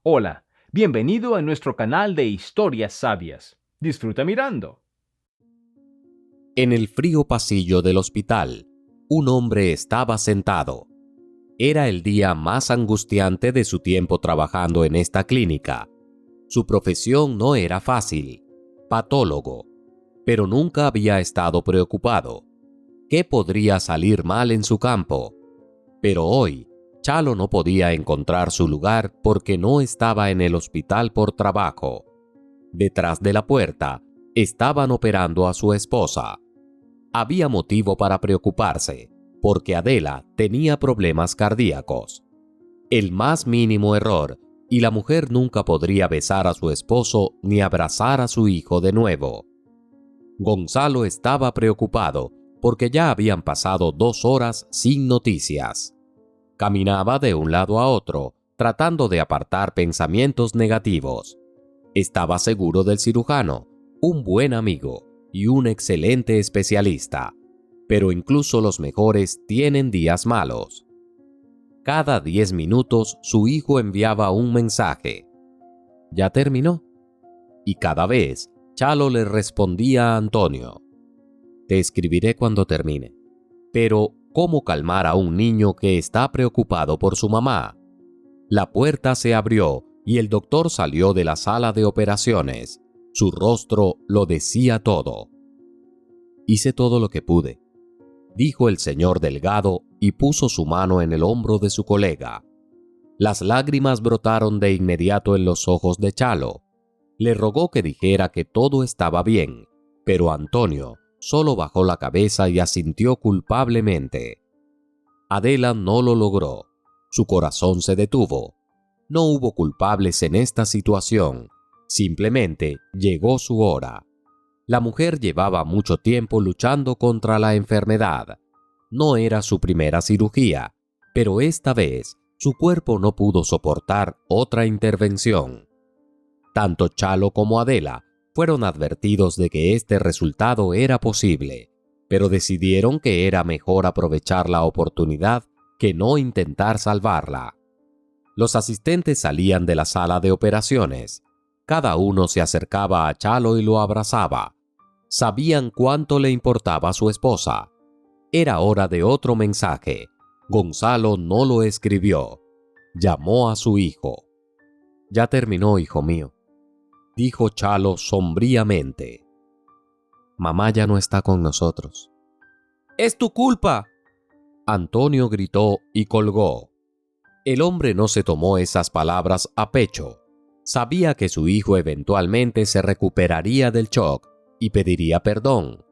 Hola, bienvenido a nuestro canal de historias sabias. Disfruta mirando. En el frío pasillo del hospital, un hombre estaba sentado. Era el día más angustiante de su tiempo trabajando en esta clínica. Su profesión no era fácil, patólogo, pero nunca había estado preocupado. ¿Qué podría salir mal en su campo? Pero hoy, Chalo no podía encontrar su lugar porque no estaba en el hospital por trabajo. Detrás de la puerta, estaban operando a su esposa. Había motivo para preocuparse, porque Adela tenía problemas cardíacos. El más mínimo error, y la mujer nunca podría besar a su esposo ni abrazar a su hijo de nuevo. Gonzalo estaba preocupado, porque ya habían pasado 2 horas sin noticias. Caminaba de un lado a otro, tratando de apartar pensamientos negativos. Estaba seguro del cirujano, un buen amigo y un excelente especialista, pero incluso los mejores tienen días malos. Cada 10 minutos su hijo enviaba un mensaje. ¿Ya terminó? Y cada vez Chalo le respondía a Antonio: te escribiré cuando termine. Pero, ¿cómo calmar a un niño que está preocupado por su mamá? La puerta se abrió y el doctor salió de la sala de operaciones. Su rostro lo decía todo. Hice todo lo que pude, dijo el señor Delgado y puso su mano en el hombro de su colega. Las lágrimas brotaron de inmediato en los ojos de Chalo. Le rogó que dijera que todo estaba bien, pero Antonio solo bajó la cabeza y asintió culpablemente. Adela no lo logró. Su corazón se detuvo. No hubo culpables en esta situación. Simplemente llegó su hora. La mujer llevaba mucho tiempo luchando contra la enfermedad. No era su primera cirugía, pero esta vez su cuerpo no pudo soportar otra intervención. Tanto Chalo como Adela fueron advertidos de que este resultado era posible, pero decidieron que era mejor aprovechar la oportunidad que no intentar salvarla. Los asistentes salían de la sala de operaciones. Cada uno se acercaba a Chalo y lo abrazaba. Sabían cuánto le importaba a su esposa. Era hora de otro mensaje. Gonzalo no lo escribió. Llamó a su hijo. «Ya terminó, hijo mío», dijo Chalo sombríamente. «Mamá ya no está con nosotros». «¡Es tu culpa!», Antonio gritó y colgó. El hombre no se tomó esas palabras a pecho. Sabía que su hijo eventualmente se recuperaría del shock y pediría perdón.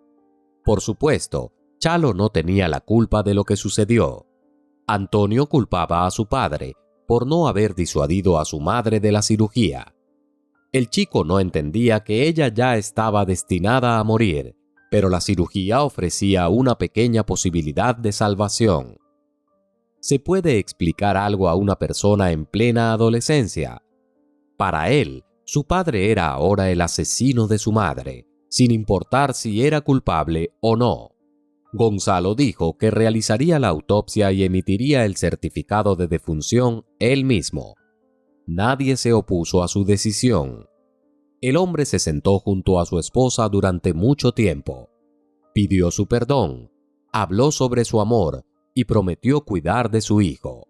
Por supuesto, Chalo no tenía la culpa de lo que sucedió. Antonio culpaba a su padre por no haber disuadido a su madre de la cirugía. El chico no entendía que ella ya estaba destinada a morir, pero la cirugía ofrecía una pequeña posibilidad de salvación. ¿Se puede explicar algo a una persona en plena adolescencia? Para él, su padre era ahora el asesino de su madre, sin importar si era culpable o no. Gonzalo dijo que realizaría la autopsia y emitiría el certificado de defunción él mismo. Nadie se opuso a su decisión. El hombre se sentó junto a su esposa durante mucho tiempo. Pidió su perdón, habló sobre su amor y prometió cuidar de su hijo.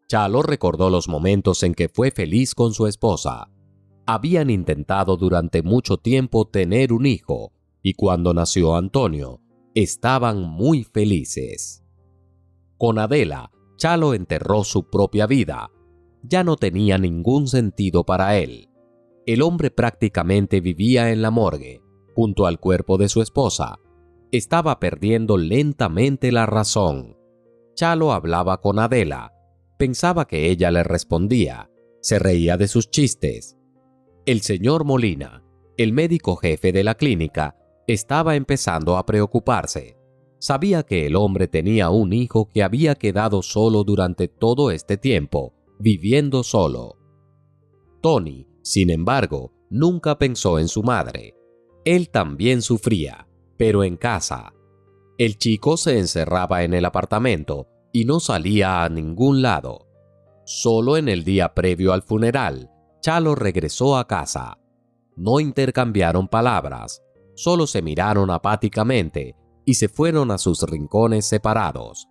Chalo recordó los momentos en que fue feliz con su esposa. Habían intentado durante mucho tiempo tener un hijo y cuando nació Antonio, estaban muy felices. Con Adela, Chalo enterró su propia vida. Ya no tenía ningún sentido para él. El hombre prácticamente vivía en la morgue, junto al cuerpo de su esposa. Estaba perdiendo lentamente la razón. Chalo hablaba con Adela. Pensaba que ella le respondía. Se reía de sus chistes. El señor Molina, el médico jefe de la clínica, estaba empezando a preocuparse. Sabía que el hombre tenía un hijo que había quedado solo durante todo este tiempo, viviendo solo. Tony, sin embargo, nunca pensó en su madre. Él también sufría, pero en casa. El chico se encerraba en el apartamento y no salía a ningún lado. Solo en el día previo al funeral, Chalo regresó a casa. No intercambiaron palabras, solo se miraron apáticamente y se fueron a sus rincones separados.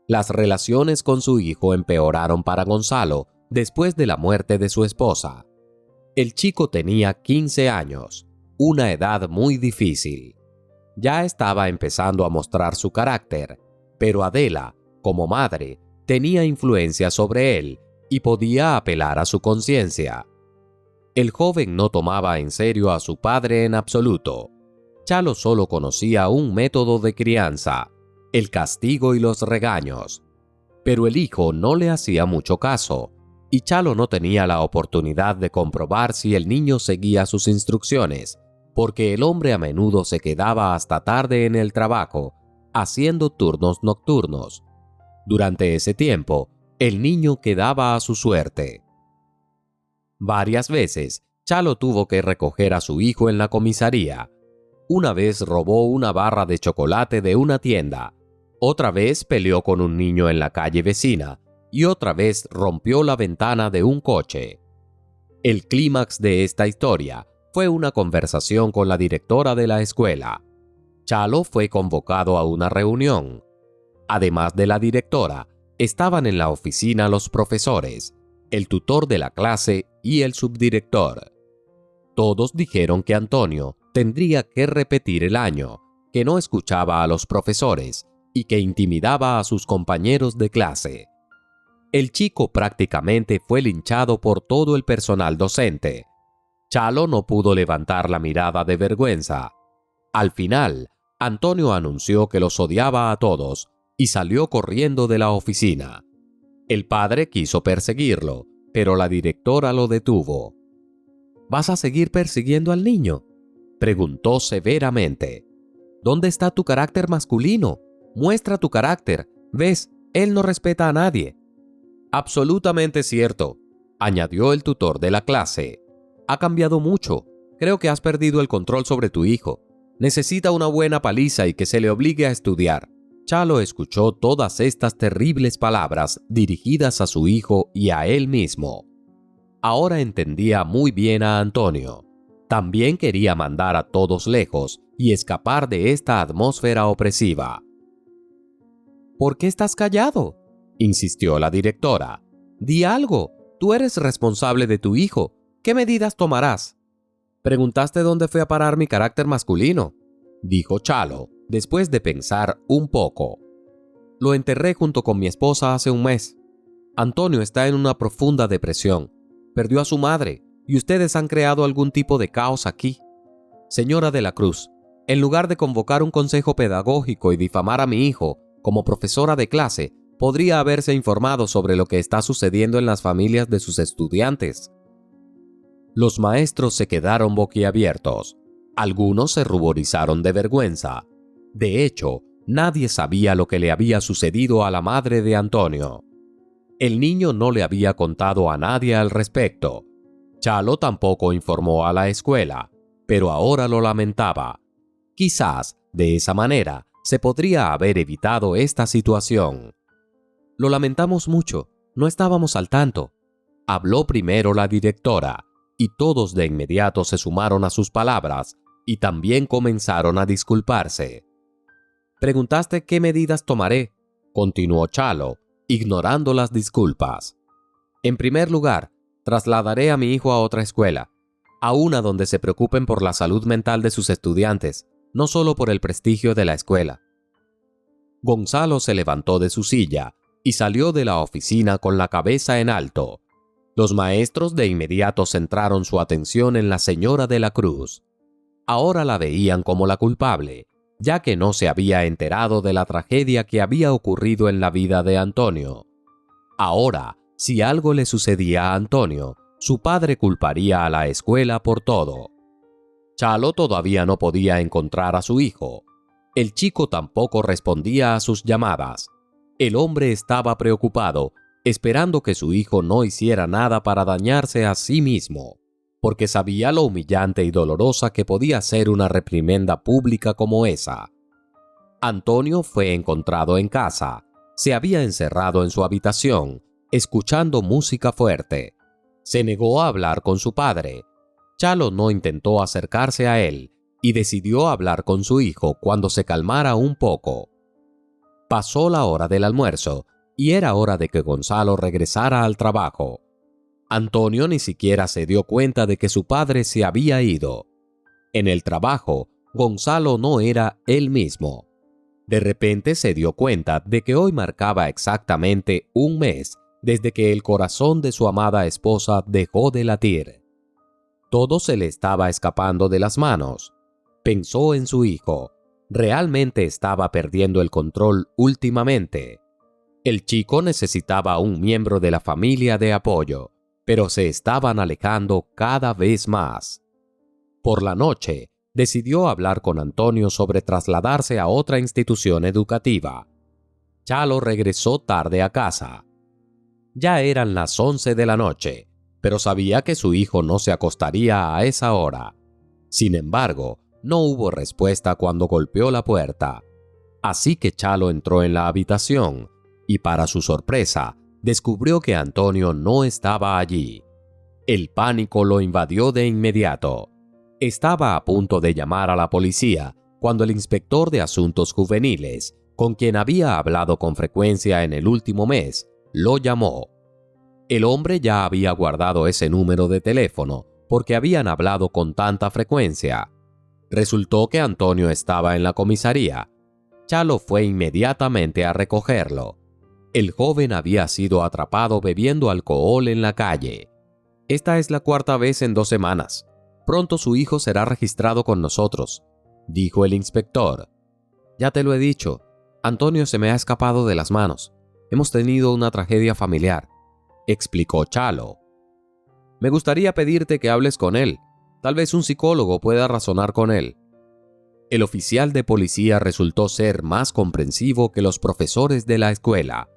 Las relaciones con su hijo empeoraron para Gonzalo después de la muerte de su esposa. El chico tenía 15 años, una edad muy difícil. Ya estaba empezando a mostrar su carácter, pero Adela, como madre, tenía influencia sobre él y podía apelar a su conciencia. El joven no tomaba en serio a su padre en absoluto. Chalo solo conocía un método de crianza, el castigo y los regaños. Pero el hijo no le hacía mucho caso, y Chalo no tenía la oportunidad de comprobar si el niño seguía sus instrucciones, porque el hombre a menudo se quedaba hasta tarde en el trabajo, haciendo turnos nocturnos. Durante ese tiempo, el niño quedaba a su suerte. Varias veces, Chalo tuvo que recoger a su hijo en la comisaría. Una vez robó una barra de chocolate de una tienda, otra vez peleó con un niño en la calle vecina y otra vez rompió la ventana de un coche. El clímax de esta historia fue una conversación con la directora de la escuela. Chalo fue convocado a una reunión. Además de la directora, estaban en la oficina los profesores, el tutor de la clase y el subdirector. Todos dijeron que Antonio tendría que repetir el año, que no escuchaba a los profesores y que intimidaba a sus compañeros de clase. El chico prácticamente fue linchado por todo el personal docente. Chalo no pudo levantar la mirada de vergüenza. Al final, Antonio anunció que los odiaba a todos y salió corriendo de la oficina. El padre quiso perseguirlo, pero la directora lo detuvo. ¿Vas a seguir persiguiendo al niño?, preguntó severamente. ¿Dónde está tu carácter masculino? Muestra tu carácter. ¿Ves? Él no respeta a nadie. Absolutamente cierto, añadió el tutor de la clase. Ha cambiado mucho. Creo que has perdido el control sobre tu hijo. Necesita una buena paliza y que se le obligue a estudiar. Chalo escuchó todas estas terribles palabras dirigidas a su hijo y a él mismo. Ahora entendía muy bien a Antonio. También quería mandar a todos lejos y escapar de esta atmósfera opresiva. ¿Por qué estás callado?, insistió la directora. Di algo. Tú eres responsable de tu hijo. ¿Qué medidas tomarás? Preguntaste dónde fue a parar mi carácter masculino, dijo Chalo, después de pensar un poco. Lo enterré junto con mi esposa hace un mes. Antonio está en una profunda depresión. Perdió a su madre y ustedes han creado algún tipo de caos aquí. Señora de la Cruz, en lugar de convocar un consejo pedagógico y difamar a mi hijo como profesora de clase, podría haberse informado sobre lo que está sucediendo en las familias de sus estudiantes. Los maestros se quedaron boquiabiertos. Algunos se ruborizaron de vergüenza. De hecho, nadie sabía lo que le había sucedido a la madre de Antonio. El niño no le había contado a nadie al respecto. Chalo tampoco informó a la escuela, pero ahora lo lamentaba. Quizás, de esa manera, se podría haber evitado esta situación. Lo lamentamos mucho, no estábamos al tanto. Habló primero la directora, y todos de inmediato se sumaron a sus palabras y también comenzaron a disculparse. Preguntaste qué medidas tomaré, continuó Chalo, ignorando las disculpas. En primer lugar, trasladaré a mi hijo a otra escuela, a una donde se preocupen por la salud mental de sus estudiantes, no solo por el prestigio de la escuela. Gonzalo se levantó de su silla y salió de la oficina con la cabeza en alto. Los maestros de inmediato centraron su atención en la señora de la Cruz. Ahora la veían como la culpable, ya que no se había enterado de la tragedia que había ocurrido en la vida de Antonio. Ahora, si algo le sucedía a Antonio, su padre culparía a la escuela por todo. Chalo todavía no podía encontrar a su hijo. El chico tampoco respondía a sus llamadas. El hombre estaba preocupado, esperando que su hijo no hiciera nada para dañarse a sí mismo, porque sabía lo humillante y dolorosa que podía ser una reprimenda pública como esa. Antonio fue encontrado en casa. Se había encerrado en su habitación, escuchando música fuerte. Se negó a hablar con su padre. Chalo no intentó acercarse a él y decidió hablar con su hijo cuando se calmara un poco. Pasó la hora del almuerzo y era hora de que Gonzalo regresara al trabajo. Antonio ni siquiera se dio cuenta de que su padre se había ido. En el trabajo, Gonzalo no era él mismo. De repente se dio cuenta de que hoy marcaba exactamente un mes desde que el corazón de su amada esposa dejó de latir. Todo se le estaba escapando de las manos. Pensó en su hijo. Realmente estaba perdiendo el control últimamente. El chico necesitaba un miembro de la familia de apoyo, pero se estaban alejando cada vez más. Por la noche, decidió hablar con Antonio sobre trasladarse a otra institución educativa. Chalo regresó tarde a casa. Ya eran las 11 de la noche, pero sabía que su hijo no se acostaría a esa hora. Sin embargo, no hubo respuesta cuando golpeó la puerta. Así que Chalo entró en la habitación y, para su sorpresa, descubrió que Antonio no estaba allí. El pánico lo invadió de inmediato. Estaba a punto de llamar a la policía cuando el inspector de asuntos juveniles, con quien había hablado con frecuencia en el último mes, lo llamó. El hombre ya había guardado ese número de teléfono porque habían hablado con tanta frecuencia. Resultó que Antonio estaba en la comisaría. Chalo fue inmediatamente a recogerlo. El joven había sido atrapado bebiendo alcohol en la calle. Esta es la cuarta vez en 2 semanas. Pronto su hijo será registrado con nosotros, dijo el inspector. Ya te lo he dicho, Antonio se me ha escapado de las manos. Hemos tenido una tragedia familiar, explicó Chalo. Me gustaría pedirte que hables con él. Tal vez un psicólogo pueda razonar con él. El oficial de policía resultó ser más comprensivo que los profesores de la escuela.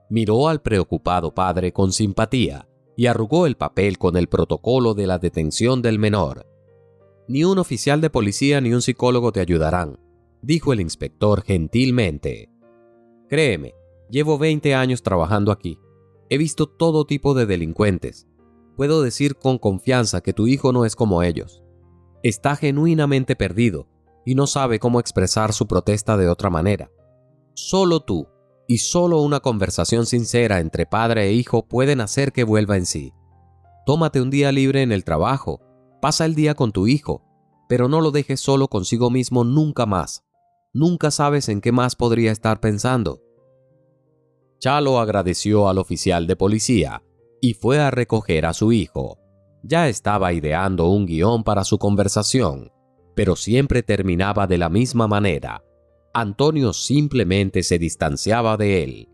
Miró al preocupado padre con simpatía y arrugó el papel con el protocolo de la detención del menor. Ni un oficial de policía ni un psicólogo te ayudarán, dijo el inspector gentilmente. Créeme, llevo 20 años trabajando aquí. He visto todo tipo de delincuentes. Puedo decir con confianza que tu hijo no es como ellos. Está genuinamente perdido y no sabe cómo expresar su protesta de otra manera. Solo tú y solo una conversación sincera entre padre e hijo pueden hacer que vuelva en sí. Tómate un día libre en el trabajo, pasa el día con tu hijo, pero no lo dejes solo consigo mismo nunca más. Nunca sabes en qué más podría estar pensando. Chalo agradeció al oficial de policía y fue a recoger a su hijo. Ya estaba ideando un guión para su conversación, pero siempre terminaba de la misma manera. Antonio simplemente se distanciaba de él.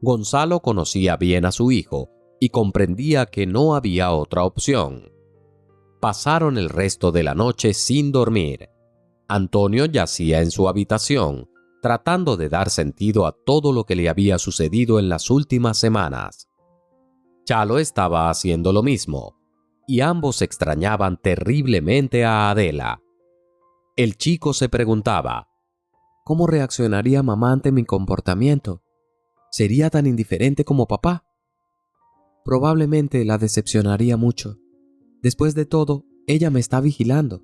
Gonzalo conocía bien a su hijo y comprendía que no había otra opción. Pasaron el resto de la noche sin dormir. Antonio yacía en su habitación, tratando de dar sentido a todo lo que le había sucedido en las últimas semanas. Chalo estaba haciendo lo mismo, y ambos extrañaban terriblemente a Adela. El chico se preguntaba, ¿cómo reaccionaría mamá ante mi comportamiento? ¿Sería tan indiferente como papá? Probablemente la decepcionaría mucho. Después de todo, ella me está vigilando.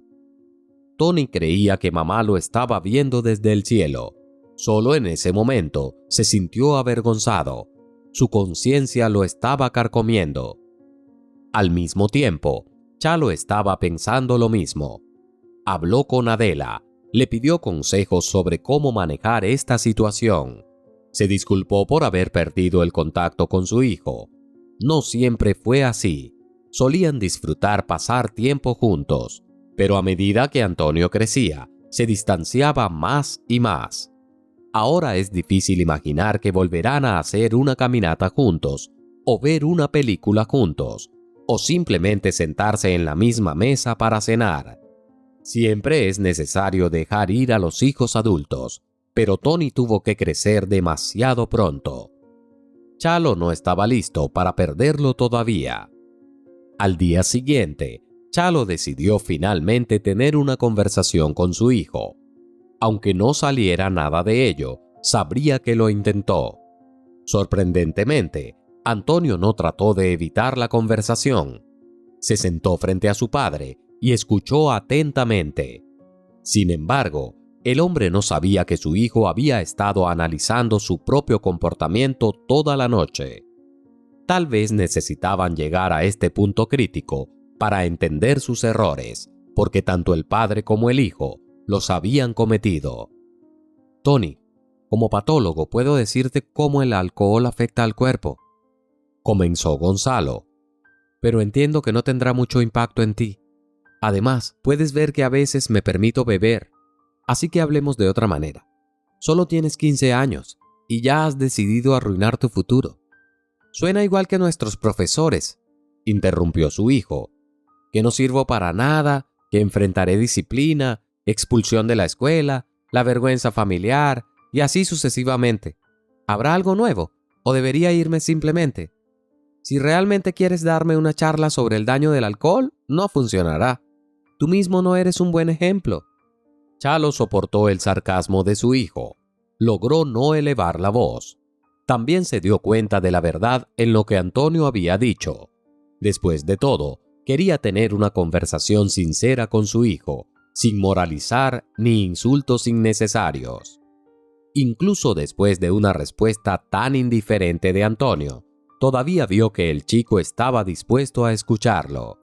Tony creía que mamá lo estaba viendo desde el cielo. Solo en ese momento se sintió avergonzado. Su conciencia lo estaba carcomiendo. Al mismo tiempo, Chalo estaba pensando lo mismo. Habló con Adela, le pidió consejos sobre cómo manejar esta situación. Se disculpó por haber perdido el contacto con su hijo. No siempre fue así. Solían disfrutar pasar tiempo juntos, pero a medida que Antonio crecía, se distanciaba más y más. Ahora es difícil imaginar que volverán a hacer una caminata juntos, o ver una película juntos, o simplemente sentarse en la misma mesa para cenar. Siempre es necesario dejar ir a los hijos adultos, pero Tony tuvo que crecer demasiado pronto. Chalo no estaba listo para perderlo todavía. Al día siguiente, Chalo decidió finalmente tener una conversación con su hijo. Aunque no saliera nada de ello, sabría que lo intentó. Sorprendentemente, Antonio no trató de evitar la conversación. Se sentó frente a su padre y escuchó atentamente. Sin embargo, el hombre no sabía que su hijo había estado analizando su propio comportamiento toda la noche. Tal vez necesitaban llegar a este punto crítico para entender sus errores, porque tanto el padre como el hijo los habían cometido. Tony, como patólogo puedo decirte cómo el alcohol afecta al cuerpo, comenzó Gonzalo, pero entiendo que no tendrá mucho impacto en ti. Además, puedes ver que a veces me permito beber, así que hablemos de otra manera. Solo tienes 15 años y ya has decidido arruinar tu futuro. Suena igual que nuestros profesores, interrumpió su hijo, que no sirvo para nada, que enfrentaré disciplina, expulsión de la escuela, la vergüenza familiar y así sucesivamente. ¿Habrá algo nuevo o debería irme simplemente? Si realmente quieres darme una charla sobre el daño del alcohol, no funcionará. Tú mismo no eres un buen ejemplo. Chalo soportó el sarcasmo de su hijo. Logró no elevar la voz. También se dio cuenta de la verdad en lo que Antonio había dicho. Después de todo, quería tener una conversación sincera con su hijo, sin moralizar ni insultos innecesarios. Incluso después de una respuesta tan indiferente de Antonio, todavía vio que el chico estaba dispuesto a escucharlo.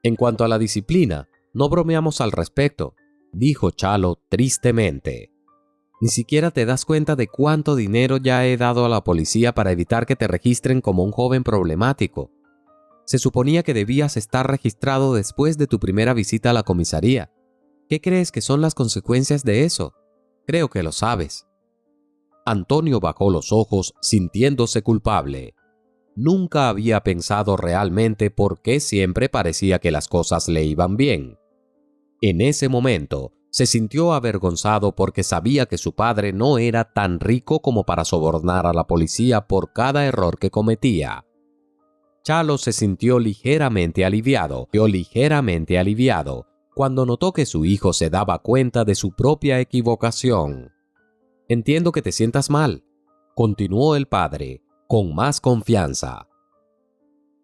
En cuanto a la disciplina, no bromeamos al respecto, dijo Chalo tristemente. Ni siquiera te das cuenta de cuánto dinero ya he dado a la policía para evitar que te registren como un joven problemático. Se suponía que debías estar registrado después de tu primera visita a la comisaría. ¿Qué crees que son las consecuencias de eso? Creo que lo sabes. Antonio bajó los ojos sintiéndose culpable. Nunca había pensado realmente por qué siempre parecía que las cosas le iban bien. En ese momento, se sintió avergonzado porque sabía que su padre no era tan rico como para sobornar a la policía por cada error que cometía. Chalo se sintió ligeramente aliviado cuando notó que su hijo se daba cuenta de su propia equivocación. Entiendo que te sientas mal, continuó el padre, con más confianza.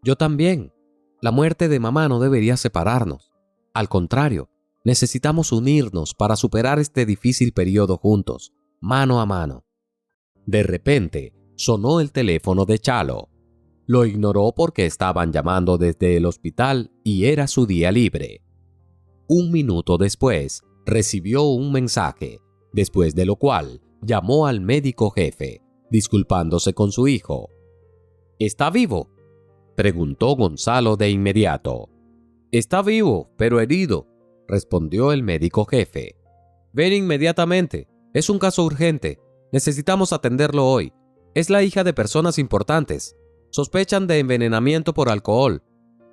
Yo también. La muerte de mamá no debería separarnos. Al contrario, necesitamos unirnos para superar este difícil periodo juntos, mano a mano. De repente, sonó el teléfono de Chalo. Lo ignoró porque estaban llamando desde el hospital y era su día libre. Un minuto después, recibió un mensaje, después de lo cual llamó al médico jefe, disculpándose con su hijo. ¿Está vivo?, preguntó Gonzalo de inmediato. Está vivo, pero herido, respondió el médico jefe. Ven inmediatamente, es un caso urgente, necesitamos atenderlo hoy. Es la hija de personas importantes. Sospechan de envenenamiento por alcohol.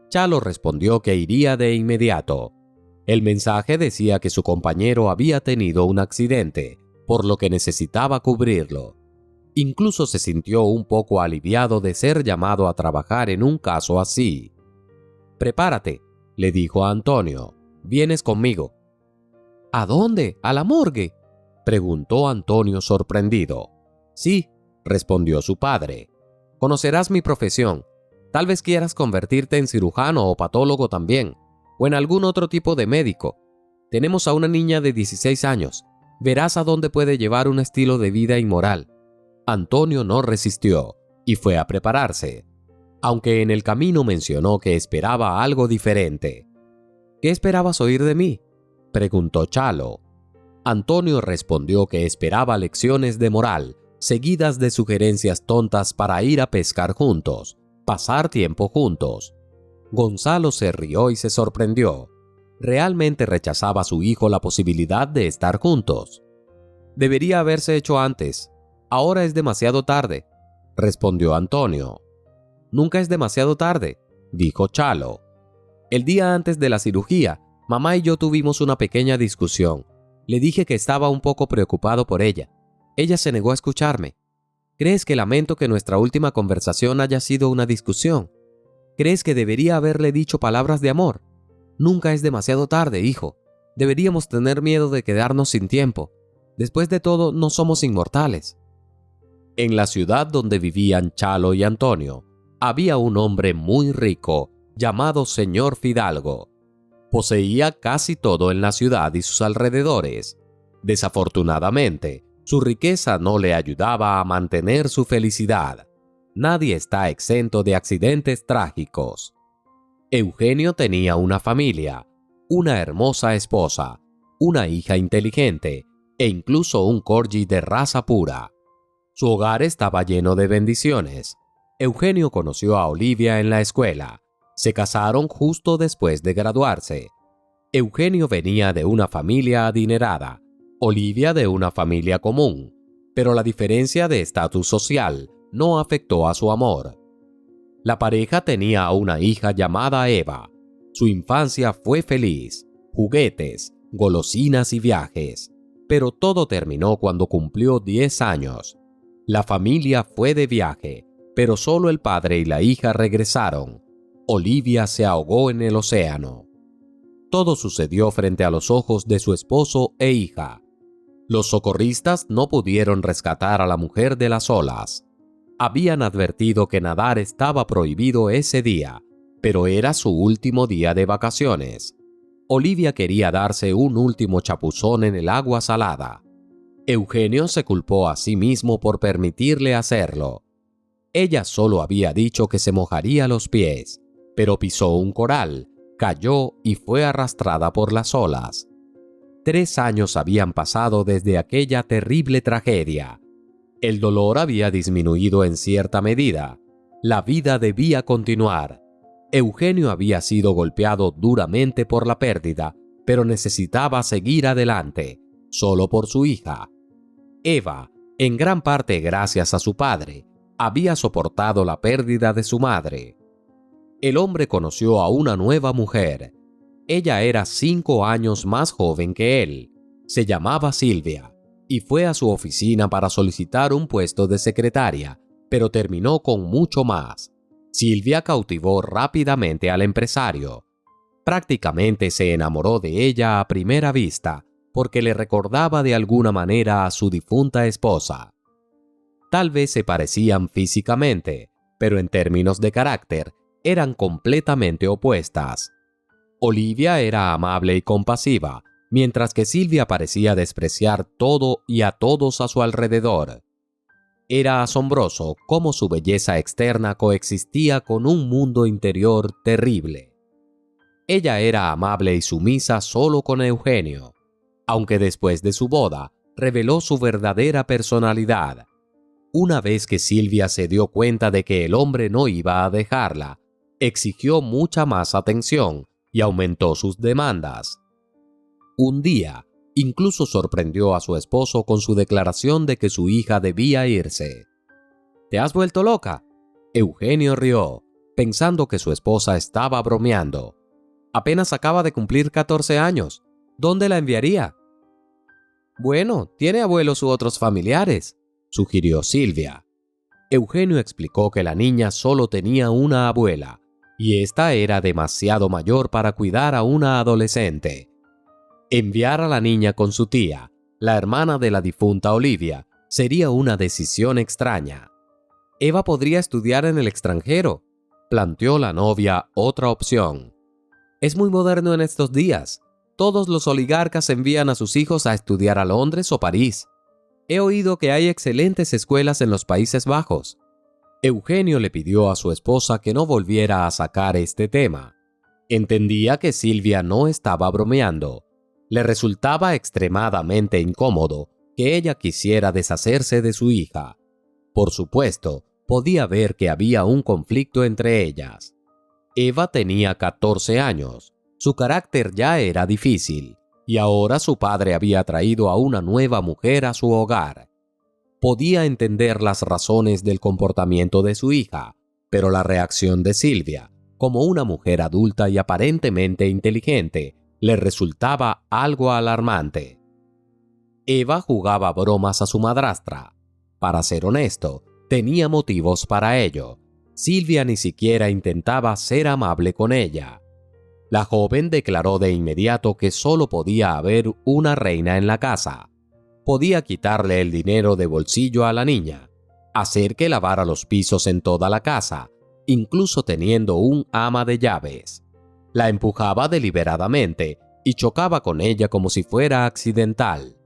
Chalo respondió que iría de inmediato. El mensaje decía que su compañero había tenido un accidente, por lo que necesitaba cubrirlo. Incluso se sintió un poco aliviado de ser llamado a trabajar en un caso así. Prepárate, le dijo a Antonio. Vienes conmigo. ¿A dónde? ¿A la morgue?, preguntó Antonio sorprendido. Sí, respondió su padre. Conocerás mi profesión. Tal vez quieras convertirte en cirujano o patólogo también, o en algún otro tipo de médico. Tenemos a una niña de 16 años. Verás a dónde puede llevar un estilo de vida inmoral. Antonio no resistió y fue a prepararse, aunque en el camino mencionó que esperaba algo diferente. ¿Qué esperabas oír de mí?, preguntó Chalo. Antonio respondió que esperaba lecciones de moral, seguidas de sugerencias tontas para ir a pescar juntos, pasar tiempo juntos. Gonzalo se rió y se sorprendió. Realmente rechazaba a su hijo la posibilidad de estar juntos. Debería haberse hecho antes. Ahora es demasiado tarde, respondió Antonio. Nunca es demasiado tarde, dijo Chalo. El día antes de la cirugía, mamá y yo tuvimos una pequeña discusión. Le dije que estaba un poco preocupado por ella. Ella se negó a escucharme. ¿Crees que lamento que nuestra última conversación haya sido una discusión? ¿Crees que debería haberle dicho palabras de amor? Nunca es demasiado tarde, hijo. Deberíamos tener miedo de quedarnos sin tiempo. Después de todo, no somos inmortales. En la ciudad donde vivían Chalo y Antonio, había un hombre muy rico llamado Señor Fidalgo. Poseía casi todo en la ciudad y sus alrededores. Desafortunadamente, su riqueza no le ayudaba a mantener su felicidad. Nadie está exento de accidentes trágicos. Eugenio tenía una familia, una hermosa esposa, una hija inteligente e incluso un corgi de raza pura. Su hogar estaba lleno de bendiciones. Eugenio conoció a Olivia en la escuela. Se casaron justo después de graduarse. Eugenio venía de una familia adinerada, Olivia de una familia común, pero la diferencia de estatus social no afectó a su amor. La pareja tenía una hija llamada Eva. Su infancia fue feliz, juguetes, golosinas y viajes, pero todo terminó cuando cumplió 10 años. La familia fue de viaje, pero solo el padre y la hija regresaron. Olivia se ahogó en el océano. Todo sucedió frente a los ojos de su esposo e hija. Los socorristas no pudieron rescatar a la mujer de las olas. Habían advertido que nadar estaba prohibido ese día, pero era su último día de vacaciones. Olivia quería darse un último chapuzón en el agua salada. Eugenio se culpó a sí mismo por permitirle hacerlo. Ella solo había dicho que se mojaría los pies, pero pisó un coral, cayó y fue arrastrada por las olas. 3 años habían pasado desde aquella terrible tragedia. El dolor había disminuido en cierta medida. La vida debía continuar. Eugenio había sido golpeado duramente por la pérdida, pero necesitaba seguir adelante, solo por su hija. Eva, en gran parte gracias a su padre, había soportado la pérdida de su madre. El hombre conoció a una nueva mujer. Ella era 5 años más joven que él. Se llamaba Silvia y fue a su oficina para solicitar un puesto de secretaria, pero terminó con mucho más. Silvia cautivó rápidamente al empresario. Prácticamente se enamoró de ella a primera vista, porque le recordaba de alguna manera a su difunta esposa. Tal vez se parecían físicamente, pero en términos de carácter eran completamente opuestas. Olivia era amable y compasiva, mientras que Silvia parecía despreciar todo y a todos a su alrededor. Era asombroso cómo su belleza externa coexistía con un mundo interior terrible. Ella era amable y sumisa solo con Eugenio, aunque después de su boda reveló su verdadera personalidad. Una vez que Silvia se dio cuenta de que el hombre no iba a dejarla, exigió mucha más atención y aumentó sus demandas. Un día, incluso sorprendió a su esposo con su declaración de que su hija debía irse. ¿Te has vuelto loca? Eugenio rió, pensando que su esposa estaba bromeando. Apenas acaba de cumplir 14 años. ¿Dónde la enviaría? Bueno, tiene abuelos u otros familiares, sugirió Silvia. Eugenio explicó que la niña solo tenía una abuela, y esta era demasiado mayor para cuidar a una adolescente. Enviar a la niña con su tía, la hermana de la difunta Olivia, sería una decisión extraña. Eva podría estudiar en el extranjero, planteó la novia otra opción. Es muy moderno en estos días. Todos los oligarcas envían a sus hijos a estudiar a Londres o París. He oído que hay excelentes escuelas en los Países Bajos. Eugenio le pidió a su esposa que no volviera a sacar este tema. Entendía que Silvia no estaba bromeando. Le resultaba extremadamente incómodo que ella quisiera deshacerse de su hija. Por supuesto, podía ver que había un conflicto entre ellas. Eva tenía 14 años. Su carácter ya era difícil, y ahora su padre había traído a una nueva mujer a su hogar. Podía entender las razones del comportamiento de su hija, pero la reacción de Silvia, como una mujer adulta y aparentemente inteligente, le resultaba algo alarmante. Eva jugaba bromas a su madrastra. Para ser honesto, tenía motivos para ello. Silvia ni siquiera intentaba ser amable con ella. La joven declaró de inmediato que solo podía haber una reina en la casa. Podía quitarle el dinero de bolsillo a la niña. hacer que lavara los pisos en toda la casa, incluso teniendo un ama de llaves. La empujaba deliberadamente y chocaba con ella como si fuera accidental.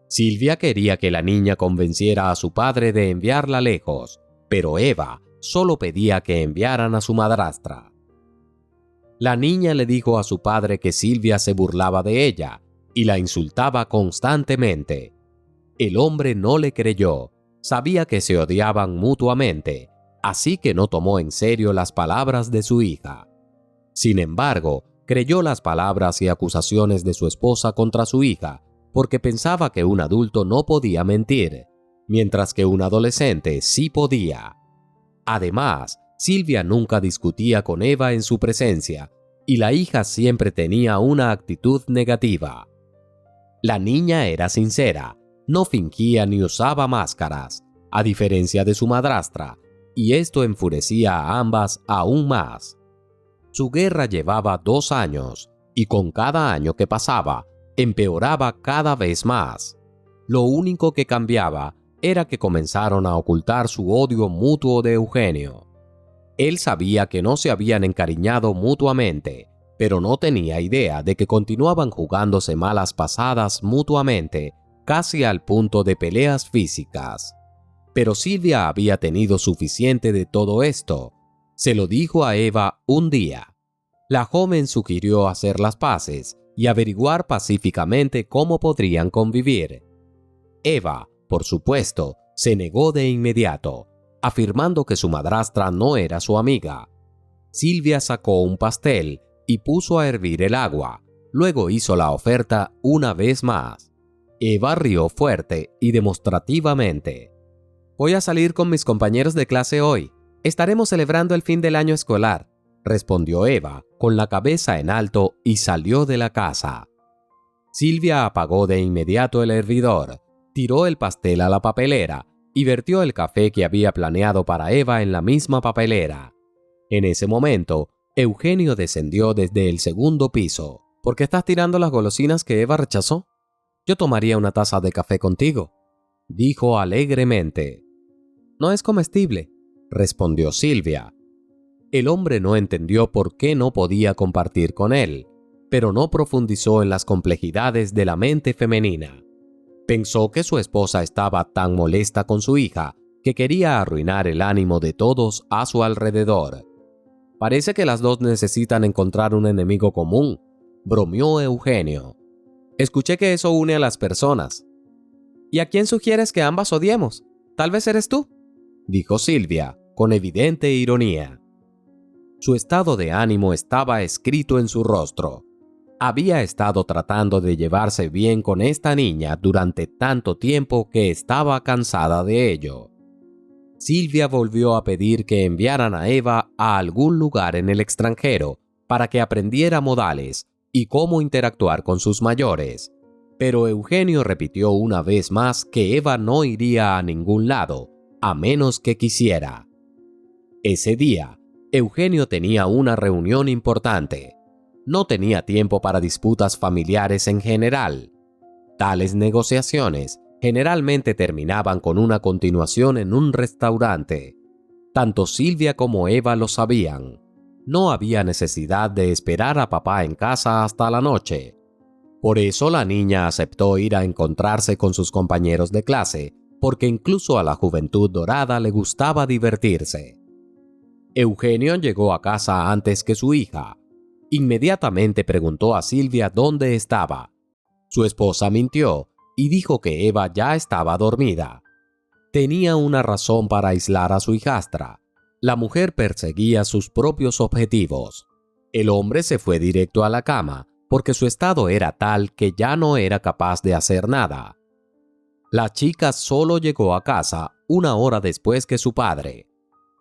Silvia quería que la niña convenciera a su padre de enviarla lejos, pero Eva solo pedía que enviaran a su madrastra. La niña le dijo a su padre que Silvia se burlaba de ella y la insultaba constantemente. El hombre no le creyó, sabía que se odiaban mutuamente, así que no tomó en serio las palabras de su hija. Sin embargo, creyó las palabras y acusaciones de su esposa contra su hija, porque pensaba que un adulto no podía mentir, mientras que un adolescente sí podía. Además, Silvia nunca discutía con Eva en su presencia, y la hija siempre tenía una actitud negativa. La niña era sincera, no fingía ni usaba máscaras, a diferencia de su madrastra, y esto enfurecía a ambas aún más. Su guerra llevaba 2 años, y con cada año que pasaba, empeoraba cada vez más. Lo único que cambiaba era que comenzaron a ocultar su odio mutuo de Eugenio. Él sabía que no se habían encariñado mutuamente, pero no tenía idea de que continuaban jugándose malas pasadas mutuamente, casi al punto de peleas físicas. Pero Silvia había tenido suficiente de todo esto. Se lo dijo a Eva un día. La joven sugirió hacer las paces y averiguar pacíficamente cómo podrían convivir. Eva, por supuesto, se negó de inmediato, afirmando que su madrastra no era su amiga. Silvia sacó un pastel y puso a hervir el agua. Luego hizo la oferta una vez más. Eva rió fuerte y demostrativamente. «Voy a salir con mis compañeros de clase hoy. Estaremos celebrando el fin del año escolar», respondió Eva con la cabeza en alto y salió de la casa. Silvia apagó de inmediato el hervidor, tiró el pastel a la papelera y vertió el café que había planeado para Eva en la misma papelera. En ese momento, Eugenio descendió desde el segundo piso. «¿Por qué estás tirando las golosinas que Eva rechazó? Yo tomaría una taza de café contigo», dijo alegremente. «No es comestible», respondió Silvia. El hombre no entendió por qué no podía compartir con él, pero no profundizó en las complejidades de la mente femenina. Pensó que su esposa estaba tan molesta con su hija que quería arruinar el ánimo de todos a su alrededor. «Parece que las dos necesitan encontrar un enemigo común», bromeó Eugenio. «Escuché que eso une a las personas». «¿Y a quién sugieres que ambas odiemos? Tal vez eres tú», dijo Silvia, con evidente ironía. Su estado de ánimo estaba escrito en su rostro. Había estado tratando de llevarse bien con esta niña durante tanto tiempo que estaba cansada de ello. Silvia volvió a pedir que enviaran a Eva a algún lugar en el extranjero para que aprendiera modales y cómo interactuar con sus mayores. Pero Eugenio repitió una vez más que Eva no iría a ningún lado, a menos que quisiera. Ese día, Eugenio tenía una reunión importante. No tenía tiempo para disputas familiares en general. Tales negociaciones generalmente terminaban con una continuación en un restaurante. Tanto Silvia como Eva lo sabían. No había necesidad de esperar a papá en casa hasta la noche. Por eso la niña aceptó ir a encontrarse con sus compañeros de clase, porque incluso a la juventud dorada le gustaba divertirse. Eugenio llegó a casa antes que su hija. Inmediatamente preguntó a Silvia dónde estaba. Su esposa mintió y dijo que Eva ya estaba dormida. Tenía una razón para aislar a su hijastra. La mujer perseguía sus propios objetivos. El hombre se fue directo a la cama porque su estado era tal que ya no era capaz de hacer nada. La chica solo llegó a casa 1 hora después que su padre.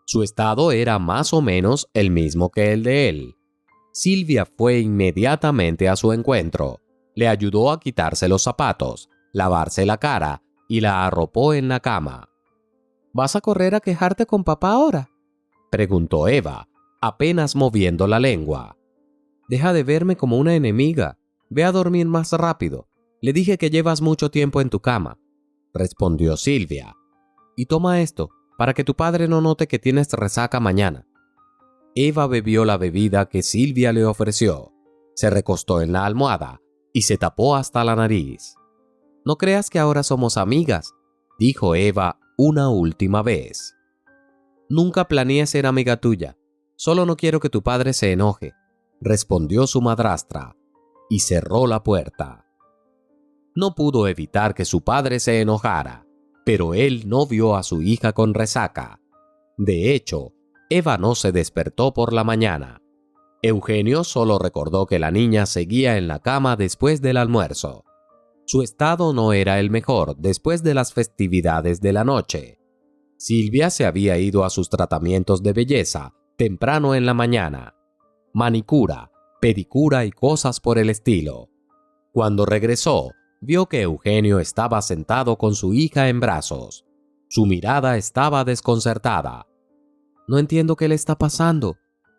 Su estado era más o menos el mismo que el de él. Silvia fue inmediatamente a su encuentro. Le ayudó a quitarse los zapatos, lavarse la cara y la arropó en la cama. «¿Vas a correr a quejarte con papá ahora?», preguntó Eva, apenas moviendo la lengua. «Deja de verme como una enemiga. Ve a dormir más rápido. Le dije que llevas mucho tiempo en tu cama», respondió Silvia. «Y toma esto. para que tu padre no note que tienes resaca mañana. Eva bebió la bebida que Silvia le ofreció, se recostó en la almohada y se tapó hasta la nariz. No creas que ahora somos amigas, dijo Eva una última vez. Nunca planeé ser amiga tuya, solo no quiero que tu padre se enoje, respondió su madrastra, y cerró la puerta. No pudo evitar que su padre se enojara, pero él no vio a su hija con resaca. De hecho, Eva no se despertó por la mañana. Eugenio solo recordó que la niña seguía en la cama después del almuerzo. Su estado no era el mejor después de las festividades de la noche. Silvia se había ido a sus tratamientos de belleza temprano en la mañana. Manicura, pedicura y cosas por el estilo. Cuando regresó, vio que Eugenio estaba sentado con su hija en brazos. Su mirada estaba desconcertada. «No entiendo qué le está pasando»,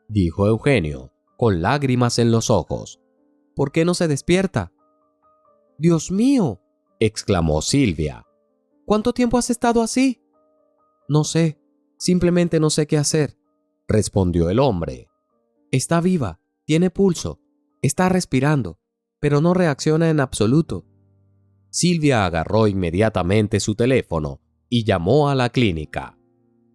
dijo Eugenio, con lágrimas en los ojos. «¿Por qué no se despierta?» «¡Dios mío!», exclamó Silvia. «¿Cuánto tiempo has estado así?» «No sé, simplemente no sé qué hacer», respondió el hombre. «Está viva, tiene pulso, está respirando, pero no reacciona en absoluto». Silvia agarró inmediatamente su teléfono y llamó a la clínica.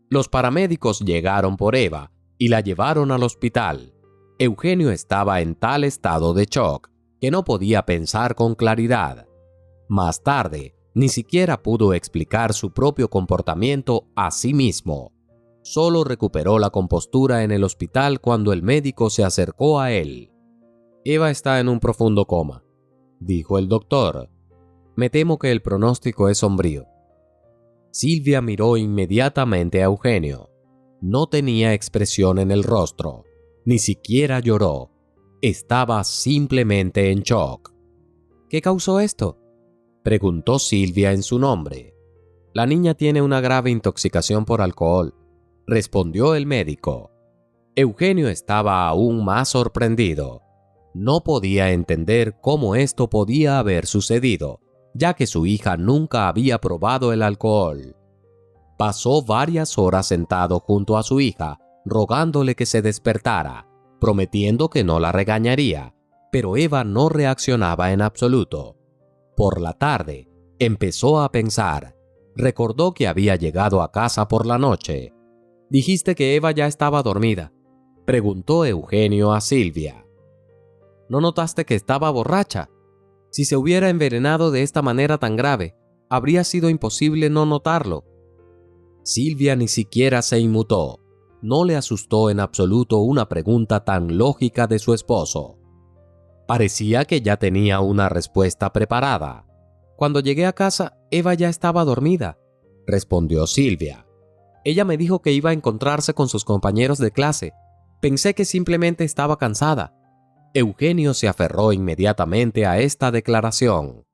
Los paramédicos llegaron por Eva y la llevaron al hospital. Eugenio estaba en tal estado de shock que no podía pensar con claridad. Más tarde, ni siquiera pudo explicar su propio comportamiento a sí mismo. Solo recuperó la compostura en el hospital cuando el médico se acercó a él. «Eva está en un profundo coma», dijo el doctor. «Me temo que el pronóstico es sombrío». Silvia miró inmediatamente a Eugenio. No tenía expresión en el rostro, ni siquiera lloró. Estaba simplemente en shock. «¿Qué causó esto?», preguntó Silvia en su nombre. «La niña tiene una grave intoxicación por alcohol», respondió el médico. Eugenio estaba aún más sorprendido. No podía entender cómo esto podía haber sucedido, ya que su hija nunca había probado el alcohol. Pasó varias horas sentado junto a su hija, rogándole que se despertara, prometiendo que no la regañaría, pero Eva no reaccionaba en absoluto. Por la tarde, empezó a pensar. Recordó que había llegado a casa por la noche. «Dijiste que Eva ya estaba dormida», preguntó Eugenio a Silvia. «¿No notaste que estaba borracha? Si se hubiera envenenado de esta manera tan grave, habría sido imposible no notarlo». Silvia ni siquiera se inmutó. No le asustó en absoluto una pregunta tan lógica de su esposo. Parecía que ya tenía una respuesta preparada. «Cuando llegué a casa, Eva ya estaba dormida», respondió Silvia. «Ella me dijo que iba a encontrarse con sus compañeros de clase. Pensé que simplemente estaba cansada». Eugenio se aferró inmediatamente a esta declaración.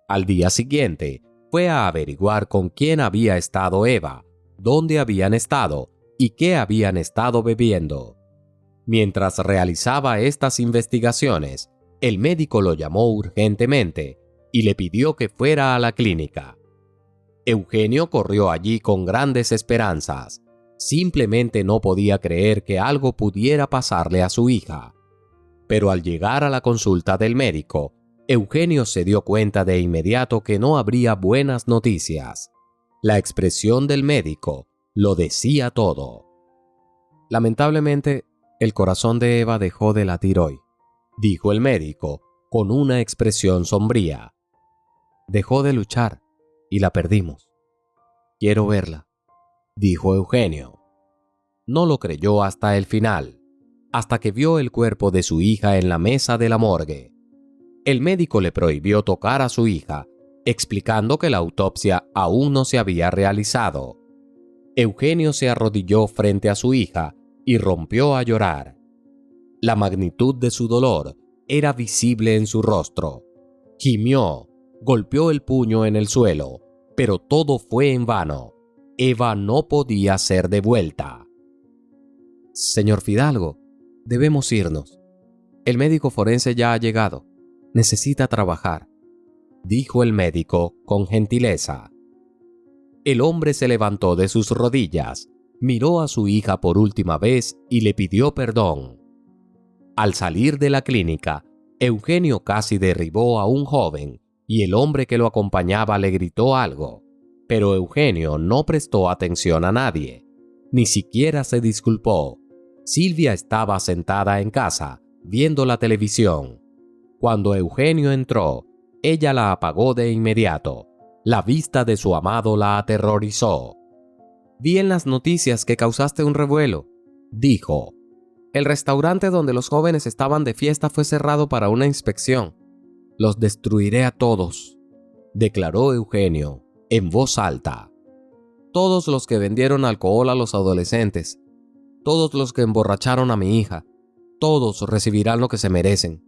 Al día siguiente, fue a averiguar con quién había estado Eva, dónde habían estado y qué habían estado bebiendo. Mientras realizaba estas investigaciones, el médico lo llamó urgentemente y le pidió que fuera a la clínica. Eugenio corrió allí con grandes esperanzas. Simplemente no podía creer que algo pudiera pasarle a su hija. Pero al llegar a la consulta del médico, Eugenio se dio cuenta de inmediato que no habría buenas noticias. La expresión del médico lo decía todo. «Lamentablemente, el corazón de Eva dejó de latir hoy», dijo el médico con una expresión sombría. «Dejó de luchar y la perdimos. Quiero verla», dijo Eugenio. No lo creyó hasta el final, hasta que vio el cuerpo de su hija en la mesa de la morgue. El médico le prohibió tocar a su hija, explicando que la autopsia aún no se había realizado. Eugenio se arrodilló frente a su hija y rompió a llorar. La magnitud de su dolor era visible en su rostro. Gimió, golpeó el puño en el suelo, pero todo fue en vano. Eva no podía ser devuelta. «Señor Fidalgo, debemos irnos. El médico forense ya ha llegado. Necesita trabajar», dijo el médico con gentileza. El hombre se levantó de sus rodillas, miró a su hija por última vez y le pidió perdón. Al salir de la clínica, Eugenio casi derribó a un joven y el hombre que lo acompañaba le gritó algo, pero Eugenio no prestó atención a nadie, ni siquiera se disculpó. Silvia estaba sentada en casa, viendo la televisión. Cuando Eugenio entró, ella la apagó de inmediato. La vista de su amado la aterrorizó. «Vi en las noticias que causaste un revuelo», dijo. «El restaurante donde los jóvenes estaban de fiesta fue cerrado para una inspección. Los destruiré a todos», declaró Eugenio, en voz alta. «Todos los que vendieron alcohol a los adolescentes, todos los que emborracharon a mi hija, todos recibirán lo que se merecen».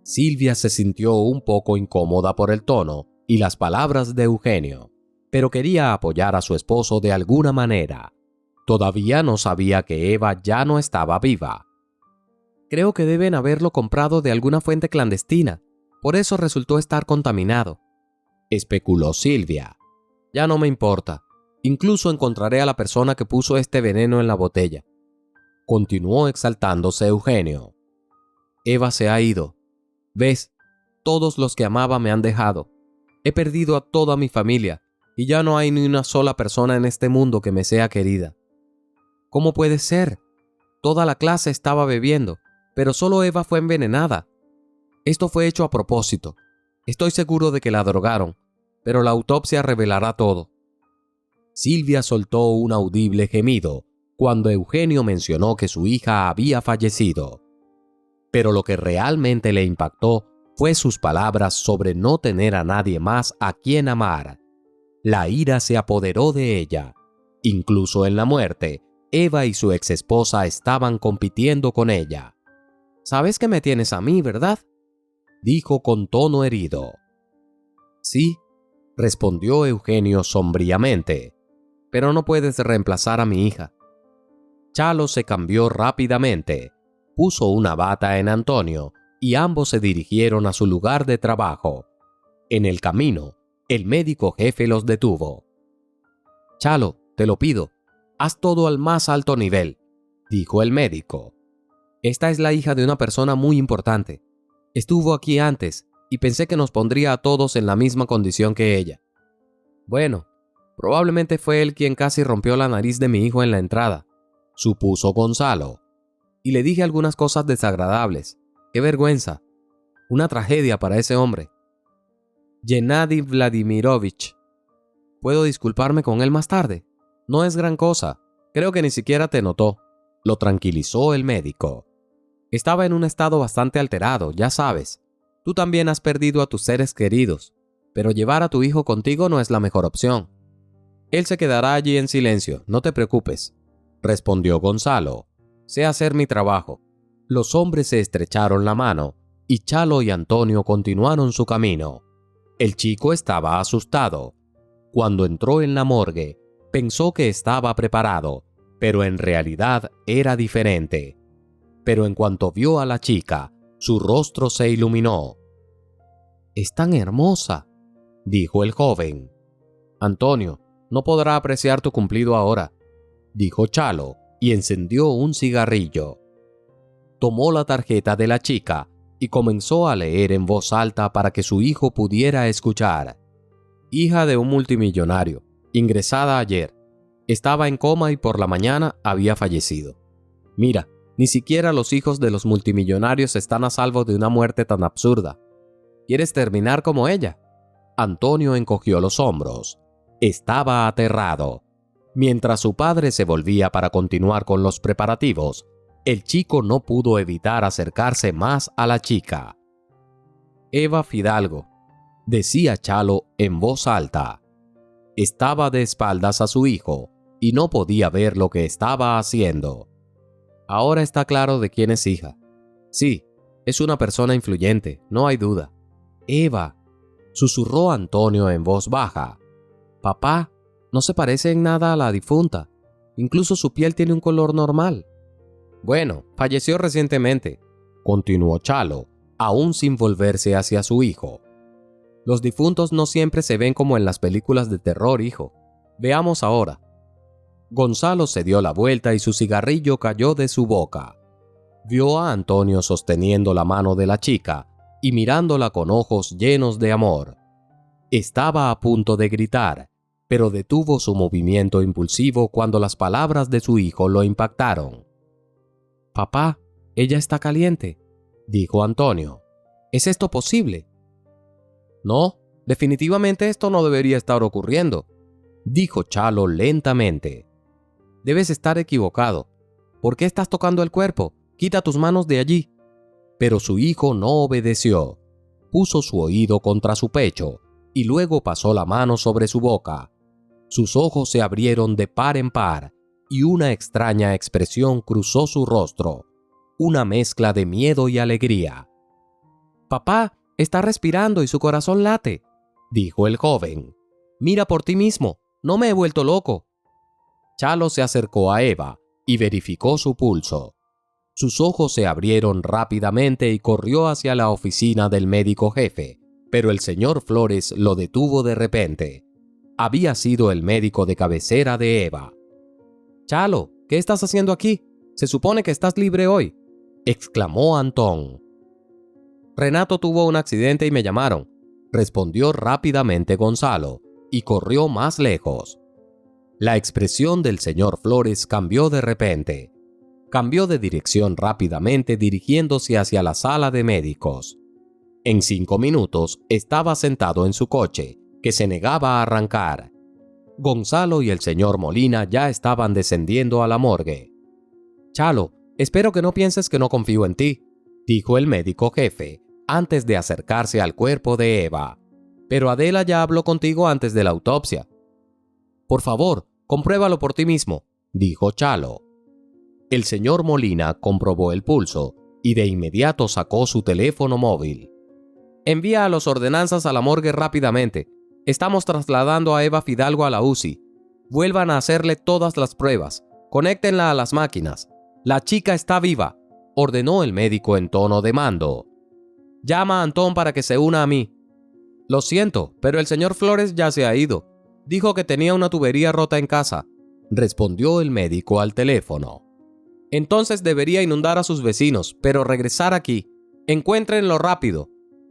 Silvia se sintió un poco incómoda por el tono y las palabras de Eugenio, pero quería apoyar a su esposo de alguna manera. Todavía no sabía que Eva ya no estaba viva. «Creo que deben haberlo comprado de alguna fuente clandestina, por eso resultó estar contaminado», especuló Silvia. «Ya no me importa. Incluso encontraré a la persona que puso este veneno en la botella», continuó exaltándose Eugenio. «Eva se ha ido. ¿Ves? Todos los que amaba me han dejado. He perdido a toda mi familia y ya no hay ni una sola persona en este mundo que me sea querida». «¿Cómo puede ser? Toda la clase estaba bebiendo, pero solo Eva fue envenenada. Esto fue hecho a propósito. Estoy seguro de que la drogaron, pero la autopsia revelará todo». Silvia soltó un audible gemido cuando Eugenio mencionó que su hija había fallecido. Pero lo que realmente le impactó fue sus palabras sobre no tener a nadie más a quien amar. La ira se apoderó de ella. Incluso en la muerte, Eva y su exesposa estaban compitiendo con ella. «Sabes que me tienes a mí, ¿verdad?», dijo con tono herido. «Sí», respondió Eugenio sombríamente, «pero no puedes reemplazar a mi hija». Chalo se cambió rápidamente, puso una bata en Antonio y ambos se dirigieron a su lugar de trabajo. En el camino, el médico jefe los detuvo. «Chalo, te lo pido, haz todo al más alto nivel», dijo el médico. «Esta es la hija de una persona muy importante. Estuvo aquí antes y pensé que nos pondría a todos en la misma condición que ella. Bueno, probablemente fue él quien casi rompió la nariz de mi hijo en la entrada», supuso Gonzalo. «Y le dije algunas cosas desagradables. ¡Qué vergüenza! Una tragedia para ese hombre. Gennady Vladimirovich. ¿Puedo disculparme con él más tarde? No es gran cosa. Creo que ni siquiera te notó», lo tranquilizó el médico. «Estaba en un estado bastante alterado, ya sabes. Tú también has perdido a tus seres queridos, pero llevar a tu hijo contigo no es la mejor opción. Él se quedará allí en silencio, no te preocupes», respondió Gonzalo. «Sé hacer mi trabajo». Los hombres se estrecharon la mano y Chalo y Antonio continuaron su camino. El chico estaba asustado. Cuando entró en la morgue, pensó que estaba preparado, pero en realidad era diferente. Pero en cuanto vio a la chica, su rostro se iluminó. «Es tan hermosa», dijo el joven. «Antonio, no podrá apreciar tu cumplido ahora», dijo Chalo y encendió un cigarrillo. Tomó la tarjeta de la chica y comenzó a leer en voz alta para que su hijo pudiera escuchar. «Hija de un multimillonario, ingresada ayer. Estaba en coma y por la mañana había fallecido. Mira, ni siquiera los hijos de los multimillonarios están a salvo de una muerte tan absurda. ¿Quieres terminar como ella?». Antonio encogió los hombros. Estaba aterrado. Mientras su padre se volvía para continuar con los preparativos, el chico no pudo evitar acercarse más a la chica. «Eva Fidalgo», decía Chalo en voz alta. Estaba de espaldas a su hijo y no podía ver lo que estaba haciendo. «Ahora está claro de quién es hija. Sí, es una persona influyente, no hay duda». «Eva», susurró Antonio en voz baja. «Papá, no se parece en nada a la difunta. Incluso su piel tiene un color normal». «Bueno, falleció recientemente», continuó Chalo, aún sin volverse hacia su hijo. «Los difuntos no siempre se ven como en las películas de terror, hijo. Veamos ahora. Gonzalo se dio la vuelta y su cigarrillo cayó de su boca. Vio a Antonio sosteniendo la mano de la chica y mirándola con ojos llenos de amor. Estaba a punto de gritar, pero detuvo su movimiento impulsivo cuando las palabras de su hijo lo impactaron. «Papá, ella está caliente», dijo Antonio. «¿Es esto posible?» «No, definitivamente esto no debería estar ocurriendo», dijo Chalo lentamente. «Debes estar equivocado. ¿Por qué estás tocando el cuerpo? Quita tus manos de allí». Pero su hijo no obedeció. Puso su oído contra su pecho y luego pasó la mano sobre su boca. Sus ojos se abrieron de par en par y una extraña expresión cruzó su rostro, una mezcla de miedo y alegría. «Papá, está respirando y su corazón late», dijo el joven. «Mira por ti mismo, no me he vuelto loco». Chalo se acercó a Eva y verificó su pulso. Sus ojos se abrieron rápidamente y corrió hacia la oficina del médico jefe, pero el señor Flores lo detuvo de repente. Había sido el médico de cabecera de Eva. «Chalo, ¿qué estás haciendo aquí? Se supone que estás libre hoy», exclamó Antón. «Renato tuvo un accidente y me llamaron», respondió rápidamente Gonzalo, y corrió más lejos. La expresión del señor Flores cambió de repente. Cambió de dirección rápidamente dirigiéndose hacia la sala de médicos. En 5 minutos estaba sentado en su coche, que se negaba a arrancar. Gonzalo y el señor Molina ya estaban descendiendo a la morgue. «Chalo, espero que no pienses que no confío en ti», dijo el médico jefe, antes de acercarse al cuerpo de Eva. «Pero Adela ya habló contigo antes de la autopsia». «Por favor, compruébalo por ti mismo», dijo Chalo. El señor Molina comprobó el pulso y de inmediato sacó su teléfono móvil. «Envía a los ordenanzas a la morgue rápidamente. Estamos trasladando a Eva Fidalgo a la UCI. Vuelvan a hacerle todas las pruebas. Conéctenla a las máquinas. La chica está viva», ordenó el médico en tono de mando. «Llama a Antón para que se una a mí». «Lo siento, pero el señor Flores ya se ha ido. Dijo que tenía una tubería rota en casa», respondió el médico al teléfono. «Entonces debería inundar a sus vecinos, pero regresar aquí. Encuéntrenlo rápido»,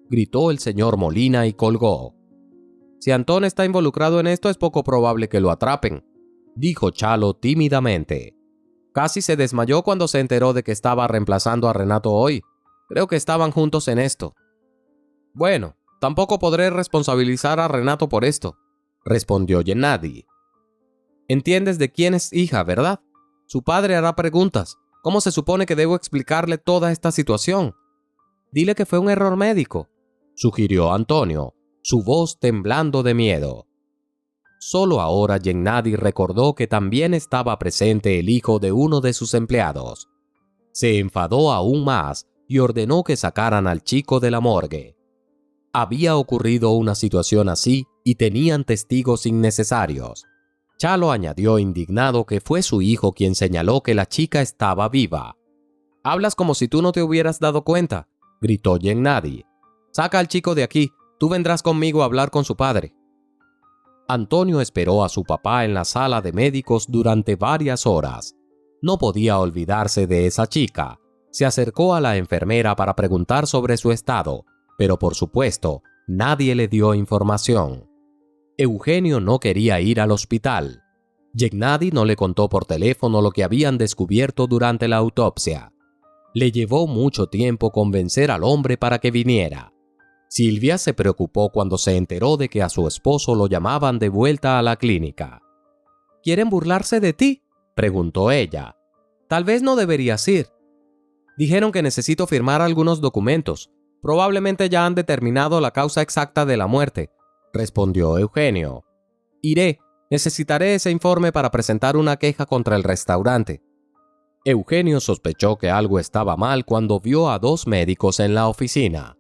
gritó el señor Molina y colgó. «Si Antón está involucrado en esto, es poco probable que lo atrapen», dijo Chalo tímidamente. «Casi se desmayó cuando se enteró de que estaba reemplazando a Renato hoy. Creo que estaban juntos en esto». «Bueno, tampoco podré responsabilizar a Renato por esto», respondió Gennady. «Entiendes de quién es hija, ¿verdad? Su padre hará preguntas. ¿Cómo se supone que debo explicarle toda esta situación? Dile que fue un error médico», sugirió Antonio, su voz temblando de miedo. Solo ahora Gennady recordó que también estaba presente el hijo de uno de sus empleados. Se enfadó aún más y ordenó que sacaran al chico de la morgue. Había ocurrido una situación así y tenían testigos innecesarios. Chalo añadió indignado que fue su hijo quien señaló que la chica estaba viva. «Hablas como si tú no te hubieras dado cuenta», gritó Gennady. «Saca al chico de aquí, tú vendrás conmigo a hablar con su padre». Antonio esperó a su papá en la sala de médicos durante varias horas. No podía olvidarse de esa chica. Se acercó a la enfermera para preguntar sobre su estado, pero por supuesto, nadie le dio información. Eugenio no quería ir al hospital. Gennady no le contó por teléfono lo que habían descubierto durante la autopsia. Le llevó mucho tiempo convencer al hombre para que viniera. Silvia se preocupó cuando se enteró de que a su esposo lo llamaban de vuelta a la clínica. «¿Quieren burlarse de ti?», preguntó ella. «Tal vez no deberías ir». «Dijeron que necesito firmar algunos documentos. Probablemente ya han determinado la causa exacta de la muerte», respondió Eugenio. «Iré. Necesitaré ese informe para presentar una queja contra el restaurante». Eugenio sospechó que algo estaba mal cuando vio a 2 médicos en la oficina.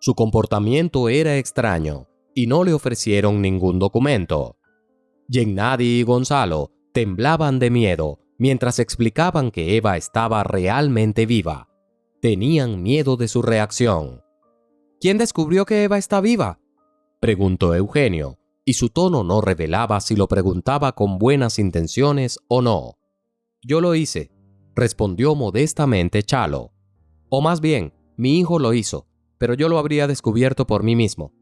Su comportamiento era extraño y no le ofrecieron ningún documento. Gennady y Gonzalo temblaban de miedo mientras explicaban que Eva estaba realmente viva. Tenían miedo de su reacción. «¿Quién descubrió que Eva está viva?», preguntó Eugenio, y su tono no revelaba si lo preguntaba con buenas intenciones o no. «Yo lo hice», respondió modestamente Chalo. «O más bien, mi hijo lo hizo, pero yo lo habría descubierto por mí mismo».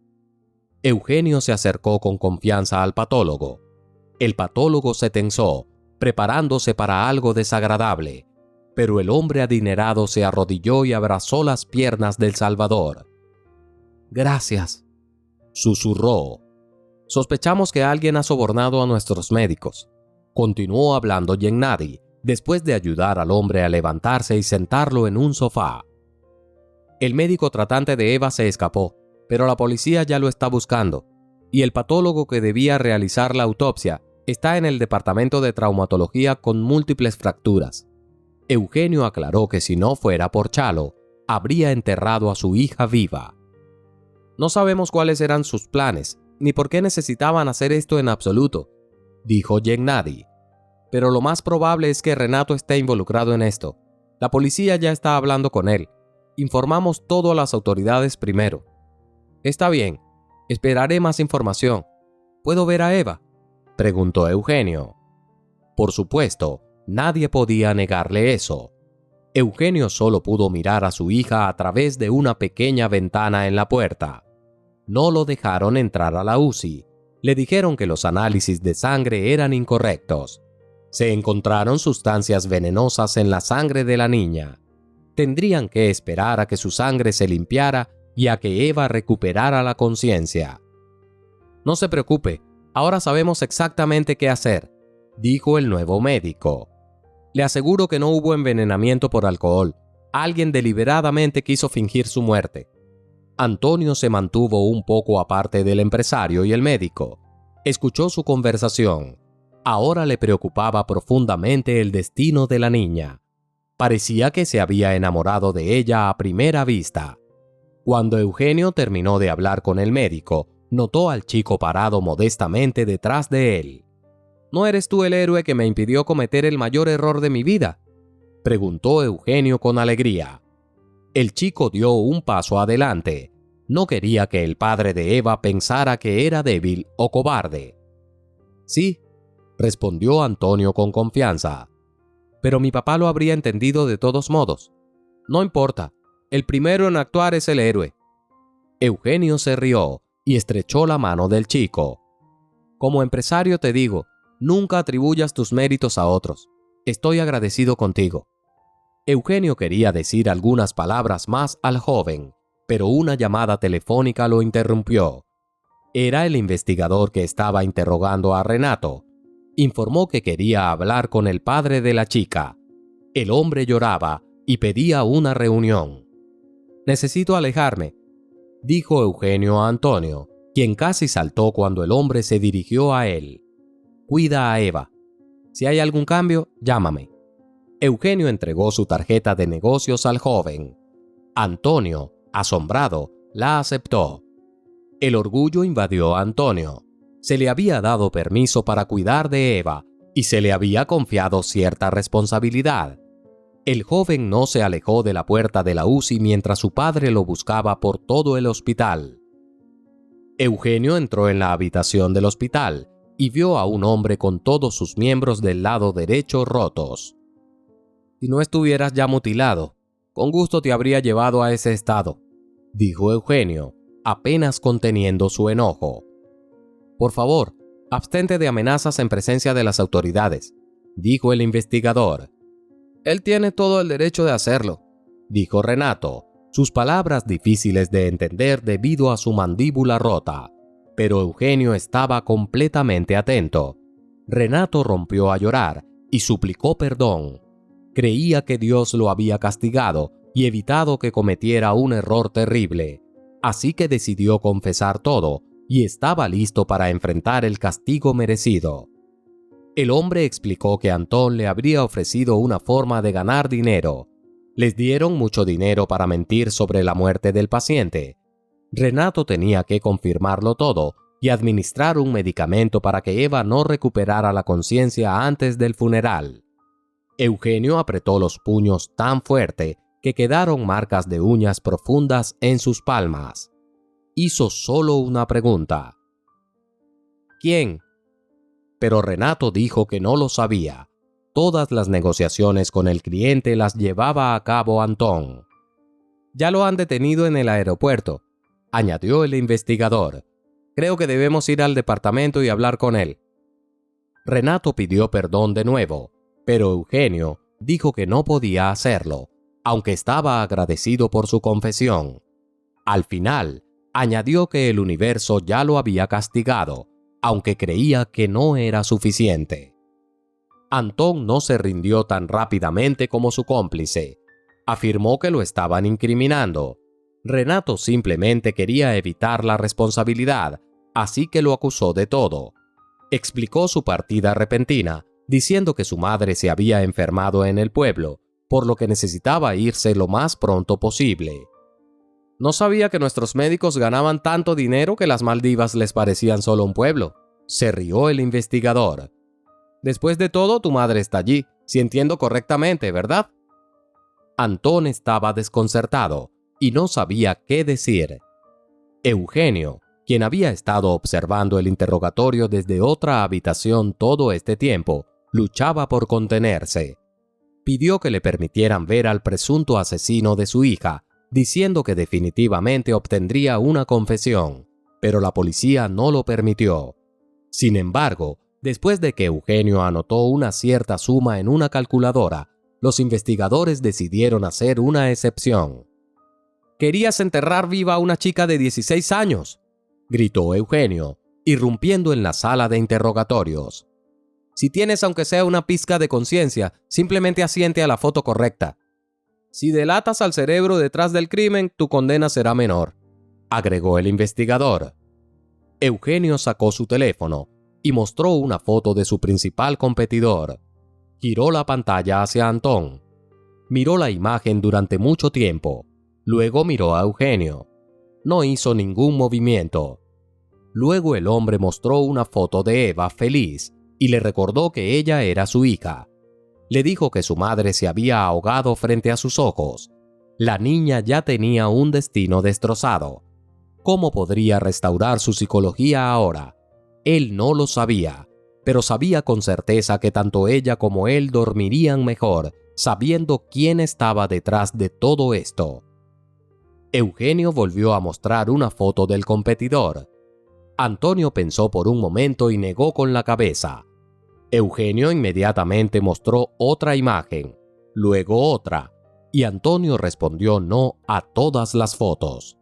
Eugenio se acercó con confianza al patólogo. El patólogo se tensó, preparándose para algo desagradable, pero el hombre adinerado se arrodilló y abrazó las piernas del Salvador. «Gracias», susurró. «Sospechamos que alguien ha sobornado a nuestros médicos», continuó hablando Gennady, después de ayudar al hombre a levantarse y sentarlo en un sofá. «El médico tratante de Eva se escapó, pero la policía ya lo está buscando, y el patólogo que debía realizar la autopsia está en el departamento de traumatología con múltiples fracturas». Eugenio aclaró que si no fuera por Chalo, habría enterrado a su hija viva. «No sabemos cuáles eran sus planes, ni por qué necesitaban hacer esto en absoluto», dijo Gennady. «Pero lo más probable es que Renato esté involucrado en esto. La policía ya está hablando con él. Informamos todo a las autoridades primero». «Está bien. Esperaré más información. ¿Puedo ver a Eva?», preguntó Eugenio. Por supuesto, nadie podía negarle eso. Eugenio solo pudo mirar a su hija a través de una pequeña ventana en la puerta. No lo dejaron entrar a la UCI. Le dijeron que los análisis de sangre eran incorrectos. Se encontraron sustancias venenosas en la sangre de la niña. Tendrían que esperar a que su sangre se limpiara y a que Eva recuperara la conciencia. «No se preocupe, ahora sabemos exactamente qué hacer», dijo el nuevo médico. «Le aseguro que no hubo envenenamiento por alcohol. Alguien deliberadamente quiso fingir su muerte». Antonio se mantuvo un poco aparte del empresario y el médico. Escuchó su conversación. Ahora le preocupaba profundamente el destino de la niña. Parecía que se había enamorado de ella a primera vista. Cuando Eugenio terminó de hablar con el médico, notó al chico parado modestamente detrás de él. «¿No eres tú el héroe que me impidió cometer el mayor error de mi vida?», preguntó Eugenio con alegría. El chico dio un paso adelante. No quería que el padre de Eva pensara que era débil o cobarde. «Sí», respondió Antonio con confianza. «Pero mi papá lo habría entendido de todos modos. No importa, el primero en actuar es el héroe». Eugenio se rió y estrechó la mano del chico. «Como empresario te digo, nunca atribuyas tus méritos a otros. Estoy agradecido contigo». Eugenio quería decir algunas palabras más al joven, pero una llamada telefónica lo interrumpió. Era el investigador que estaba interrogando a Renato. Informó que quería hablar con el padre de la chica. El hombre lloraba y pedía una reunión. «Necesito alejarme», dijo Eugenio a Antonio, quien casi saltó cuando el hombre se dirigió a él. «Cuida a Eva. Si hay algún cambio, llámame». Eugenio entregó su tarjeta de negocios al joven. Antonio, asombrado, la aceptó. El orgullo invadió a Antonio. Se le había dado permiso para cuidar de Eva y se le había confiado cierta responsabilidad. El joven no se alejó de la puerta de la UCI mientras su padre lo buscaba por todo el hospital. Eugenio entró en la habitación del hospital y vio a un hombre con todos sus miembros del lado derecho rotos. «Si no estuvieras ya mutilado, con gusto te habría llevado a ese estado», dijo Eugenio, apenas conteniendo su enojo. «Por favor, abstente de amenazas en presencia de las autoridades», dijo el investigador. «Él tiene todo el derecho de hacerlo», dijo Renato, sus palabras difíciles de entender debido a su mandíbula rota. Pero Eugenio estaba completamente atento. Renato rompió a llorar y suplicó perdón. Creía que Dios lo había castigado y evitado que cometiera un error terrible, así que decidió confesar todo y estaba listo para enfrentar el castigo merecido. El hombre explicó que Antón le habría ofrecido una forma de ganar dinero. Les dieron mucho dinero para mentir sobre la muerte del paciente. Renato tenía que confirmarlo todo y administrar un medicamento para que Eva no recuperara la conciencia antes del funeral. Eugenio apretó los puños tan fuerte que quedaron marcas de uñas profundas en sus palmas. Hizo solo una pregunta. ¿Quién? Pero Renato dijo que no lo sabía. Todas las negociaciones con el cliente las llevaba a cabo Antón. Ya lo han detenido en el aeropuerto, añadió el investigador. Creo que debemos ir al departamento y hablar con él. Renato pidió perdón de nuevo, pero Eugenio dijo que no podía hacerlo, aunque estaba agradecido por su confesión. Al final, añadió que el universo ya lo había castigado, aunque creía que no era suficiente. Antón no se rindió tan rápidamente como su cómplice. Afirmó que lo estaban incriminando. Renato simplemente quería evitar la responsabilidad, así que lo acusó de todo. Explicó su partida repentina, diciendo que su madre se había enfermado en el pueblo, por lo que necesitaba irse lo más pronto posible. No sabía que nuestros médicos ganaban tanto dinero que las Maldivas les parecían solo un pueblo. Se rió el investigador. Después de todo, tu madre está allí, si entiendo correctamente, ¿verdad? Antón estaba desconcertado y no sabía qué decir. Eugenio, quien había estado observando el interrogatorio desde otra habitación todo este tiempo, luchaba por contenerse. Pidió que le permitieran ver al presunto asesino de su hija, diciendo que definitivamente obtendría una confesión, pero la policía no lo permitió. Sin embargo, después de que Eugenio anotó una cierta suma en una calculadora, los investigadores decidieron hacer una excepción. «¿Querías enterrar viva a una chica de 16 años?» gritó Eugenio, irrumpiendo en la sala de interrogatorios. «Si tienes aunque sea una pizca de conciencia, simplemente asiente a la foto correcta. Si delatas al cerebro detrás del crimen, tu condena será menor», agregó el investigador. Eugenio sacó su teléfono y mostró una foto de su principal competidor. Giró la pantalla hacia Antón. Miró la imagen durante mucho tiempo. Luego miró a Eugenio. No hizo ningún movimiento. Luego el hombre mostró una foto de Eva feliz y le recordó que ella era su hija. Le dijo que su madre se había ahogado frente a sus ojos. La niña ya tenía un destino destrozado. ¿Cómo podría restaurar su psicología ahora? Él no lo sabía, pero sabía con certeza que tanto ella como él dormirían mejor, sabiendo quién estaba detrás de todo esto. Eugenio volvió a mostrar una foto del competidor. Antonio pensó por un momento y negó con la cabeza. Eugenio inmediatamente mostró otra imagen, luego otra, y Antonio respondió no a todas las fotos.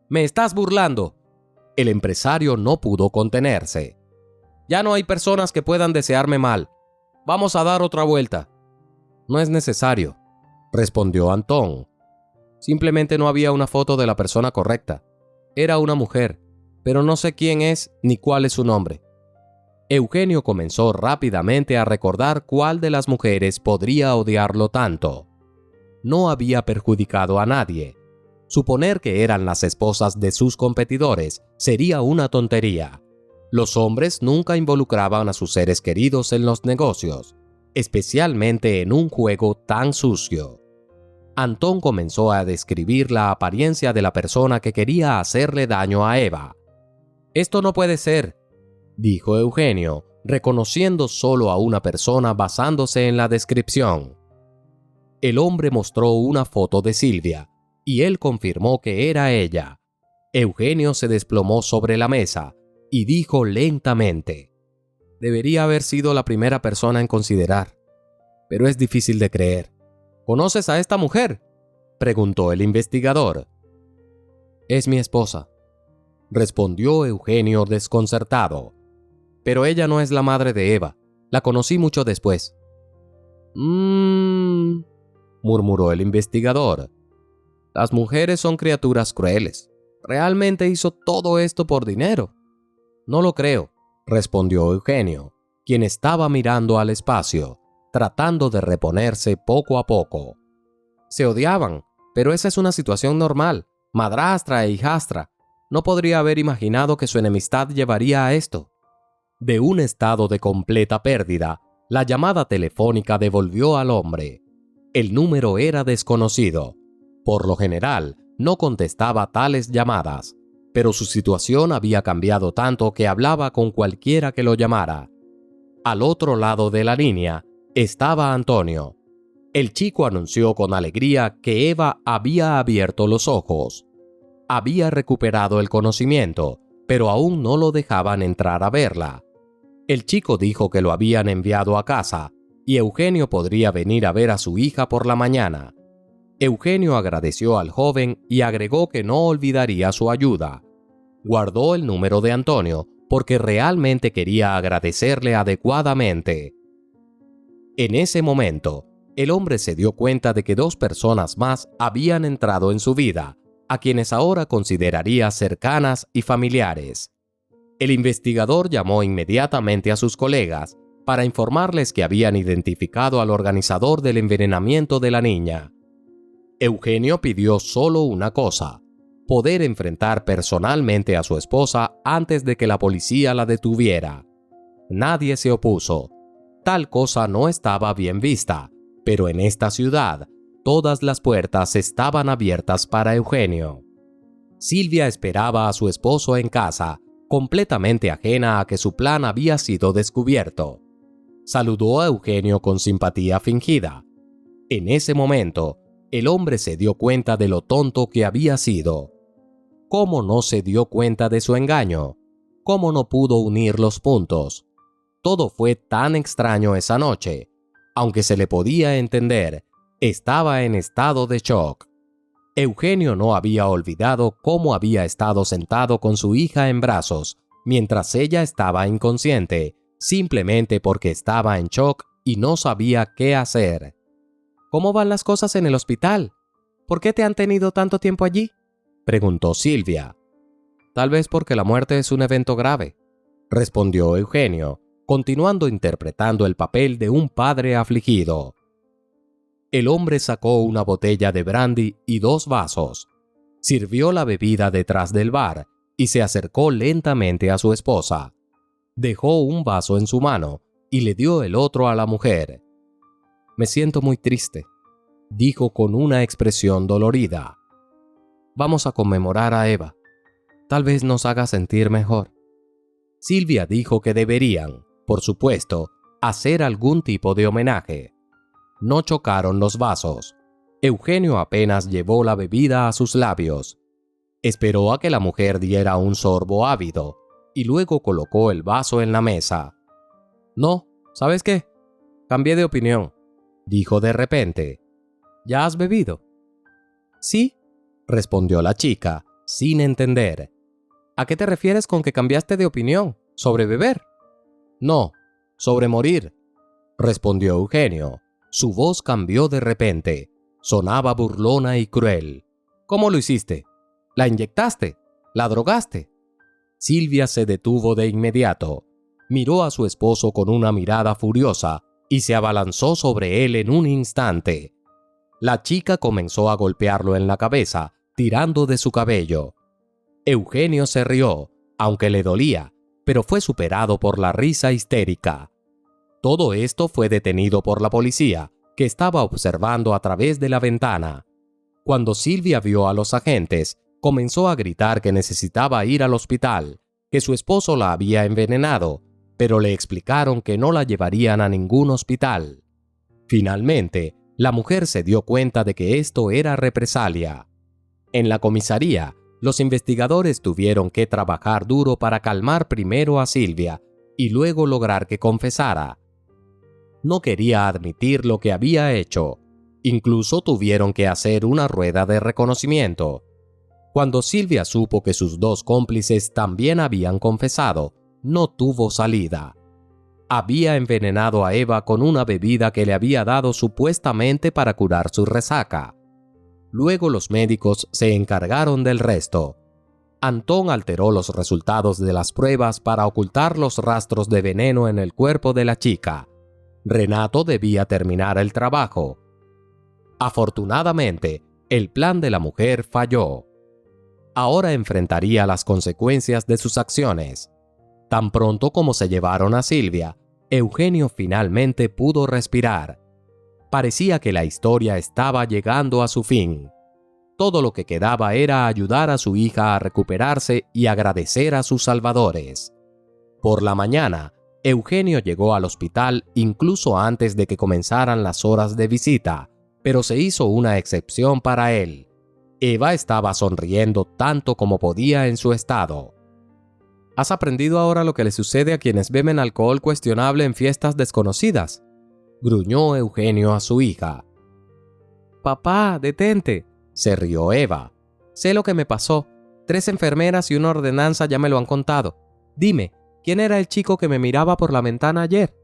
«¡Me estás burlando!». El empresario no pudo contenerse. «Ya no hay personas que puedan desearme mal. Vamos a dar otra vuelta». «No es necesario», respondió Antón. «Simplemente no había una foto de la persona correcta. Era una mujer, pero no sé quién es ni cuál es su nombre». Eugenio comenzó rápidamente a recordar cuál de las mujeres podría odiarlo tanto. No había perjudicado a nadie. Suponer que eran las esposas de sus competidores sería una tontería. Los hombres nunca involucraban a sus seres queridos en los negocios, especialmente en un juego tan sucio. Antón comenzó a describir la apariencia de la persona que quería hacerle daño a Eva. «Esto no puede ser», dijo Eugenio, reconociendo solo a una persona basándose en la descripción. El hombre mostró una foto de Silvia, y él confirmó que era ella. Eugenio se desplomó sobre la mesa y dijo lentamente: «Debería haber sido la primera persona en considerar, pero es difícil de creer». «¿Conoces a esta mujer?», preguntó el investigador. «Es mi esposa», respondió Eugenio desconcertado. «Pero ella no es la madre de Eva. La conocí mucho después». Murmuró el investigador. «Las mujeres son criaturas crueles. ¿Realmente hizo todo esto por dinero?». «No lo creo», respondió Eugenio, quien estaba mirando al espacio, tratando de reponerse poco a poco. «Se odiaban, pero esa es una situación normal. Madrastra e hijastra. No podría haber imaginado que su enemistad llevaría a esto». De un estado de completa pérdida, la llamada telefónica devolvió al hombre. El número era desconocido. Por lo general, no contestaba tales llamadas. pero su situación había cambiado tanto que hablaba con cualquiera que lo llamara. Al otro lado de la línea estaba Antonio. El chico anunció con alegría que Eva había abierto los ojos. Había recuperado el conocimiento, pero aún no lo dejaban entrar a verla. El chico dijo que lo habían enviado a casa y Eugenio podría venir a ver a su hija por la mañana. Eugenio agradeció al joven y agregó que no olvidaría su ayuda. Guardó el número de Antonio porque realmente quería agradecerle adecuadamente. En ese momento, el hombre se dio cuenta de que 2 personas más habían entrado en su vida, a quienes ahora consideraría cercanas y familiares. El investigador llamó inmediatamente a sus colegas para informarles que habían identificado al organizador del envenenamiento de la niña. Eugenio pidió solo una cosa: poder enfrentar personalmente a su esposa antes de que la policía la detuviera. Nadie se opuso. Tal cosa no estaba bien vista, pero en esta ciudad todas las puertas estaban abiertas para Eugenio. Silvia esperaba a su esposo en casa, completamente ajena a que su plan había sido descubierto. Saludó a Eugenio con simpatía fingida. En ese momento, el hombre se dio cuenta de lo tonto que había sido. ¿Cómo no se dio cuenta de su engaño? ¿Cómo no pudo unir los puntos? Todo fue tan extraño esa noche. Aunque se le podía entender, estaba en estado de shock. Eugenio no había olvidado cómo había estado sentado con su hija en brazos, mientras ella estaba inconsciente, simplemente porque estaba en shock y no sabía qué hacer. ¿Cómo van las cosas en el hospital? ¿Por qué te han tenido tanto tiempo allí?, preguntó Silvia. Tal vez porque la muerte es un evento grave, respondió Eugenio, continuando interpretando el papel de un padre afligido. El hombre sacó una botella de brandy y 2 vasos. Sirvió la bebida detrás del bar y se acercó lentamente a su esposa. Dejó un vaso en su mano y le dio el otro a la mujer. «Me siento muy triste», dijo con una expresión dolorida. «Vamos a conmemorar a Eva. Tal vez nos haga sentir mejor». Silvia dijo que deberían, por supuesto, hacer algún tipo de homenaje. No chocaron los vasos. Eugenio apenas llevó la bebida a sus labios. Esperó a que la mujer diera un sorbo ávido y luego colocó el vaso en la mesa. «No, ¿sabes qué? Cambié de opinión», dijo de repente. «¿Ya has bebido?» «Sí», respondió la chica, sin entender. «¿A qué te refieres con que cambiaste de opinión? ¿Sobre beber?» «No, sobre morir», respondió Eugenio. Su voz cambió de repente. Sonaba burlona y cruel. «¿Cómo lo hiciste? ¿La inyectaste? ¿La drogaste?» Silvia se detuvo de inmediato. Miró a su esposo con una mirada furiosa y se abalanzó sobre él en un instante. La chica comenzó a golpearlo en la cabeza, tirando de su cabello. Eugenio se rió, aunque le dolía, pero fue superado por la risa histérica. Todo esto fue detenido por la policía, que estaba observando a través de la ventana. Cuando Silvia vio a los agentes, comenzó a gritar que necesitaba ir al hospital, que su esposo la había envenenado, pero le explicaron que no la llevarían a ningún hospital. Finalmente, la mujer se dio cuenta de que esto era represalia. En la comisaría, los investigadores tuvieron que trabajar duro para calmar primero a Silvia y luego lograr que confesara. No quería admitir lo que había hecho. Incluso tuvieron que hacer una rueda de reconocimiento. Cuando Silvia supo que sus 2 cómplices también habían confesado, no tuvo salida. Había envenenado a Eva con una bebida que le había dado supuestamente para curar su resaca. Luego los médicos se encargaron del resto. Antón alteró los resultados de las pruebas para ocultar los rastros de veneno en el cuerpo de la chica. Renato debía terminar el trabajo. Afortunadamente, el plan de la mujer falló. Ahora enfrentaría las consecuencias de sus acciones. Tan pronto como se llevaron a Silvia, Eugenio finalmente pudo respirar. Parecía que la historia estaba llegando a su fin. Todo lo que quedaba era ayudar a su hija a recuperarse y agradecer a sus salvadores. Por la mañana, Eugenio llegó al hospital incluso antes de que comenzaran las horas de visita, pero se hizo una excepción para él. Eva estaba sonriendo tanto como podía en su estado. ¿Has aprendido ahora lo que le sucede a quienes beben alcohol cuestionable en fiestas desconocidas?, gruñó Eugenio a su hija. «Papá, detente», se rió Eva. «Sé lo que me pasó. 3 enfermeras y una ordenanza ya me lo han contado. Dime, ¿quién era el chico que me miraba por la ventana ayer?».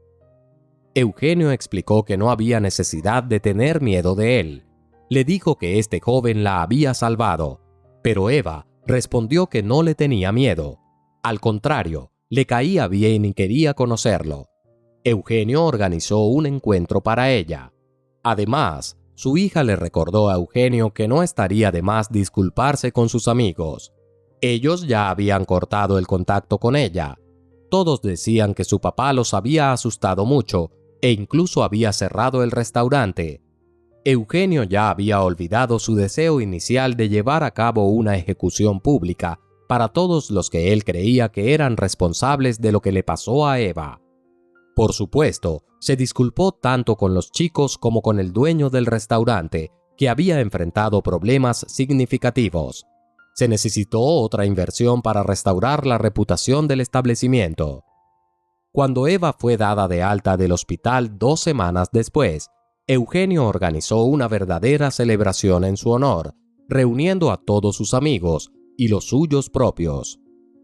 Eugenio explicó que no había necesidad de tener miedo de él. Le dijo que este joven la había salvado, pero Eva respondió que no le tenía miedo. Al contrario, le caía bien y quería conocerlo. Eugenio organizó un encuentro para ella. Además, su hija le recordó a Eugenio que no estaría de más disculparse con sus amigos. Ellos ya habían cortado el contacto con ella. Todos decían que su papá los había asustado mucho e incluso había cerrado el restaurante. Eugenio ya había olvidado su deseo inicial de llevar a cabo una ejecución pública para todos los que él creía que eran responsables de lo que le pasó a Eva. Por supuesto, se disculpó tanto con los chicos como con el dueño del restaurante, que había enfrentado problemas significativos. Se necesitó otra inversión para restaurar la reputación del establecimiento. Cuando Eva fue dada de alta del hospital 2 semanas después, Eugenio organizó una verdadera celebración en su honor, reuniendo a todos sus amigos y los suyos propios.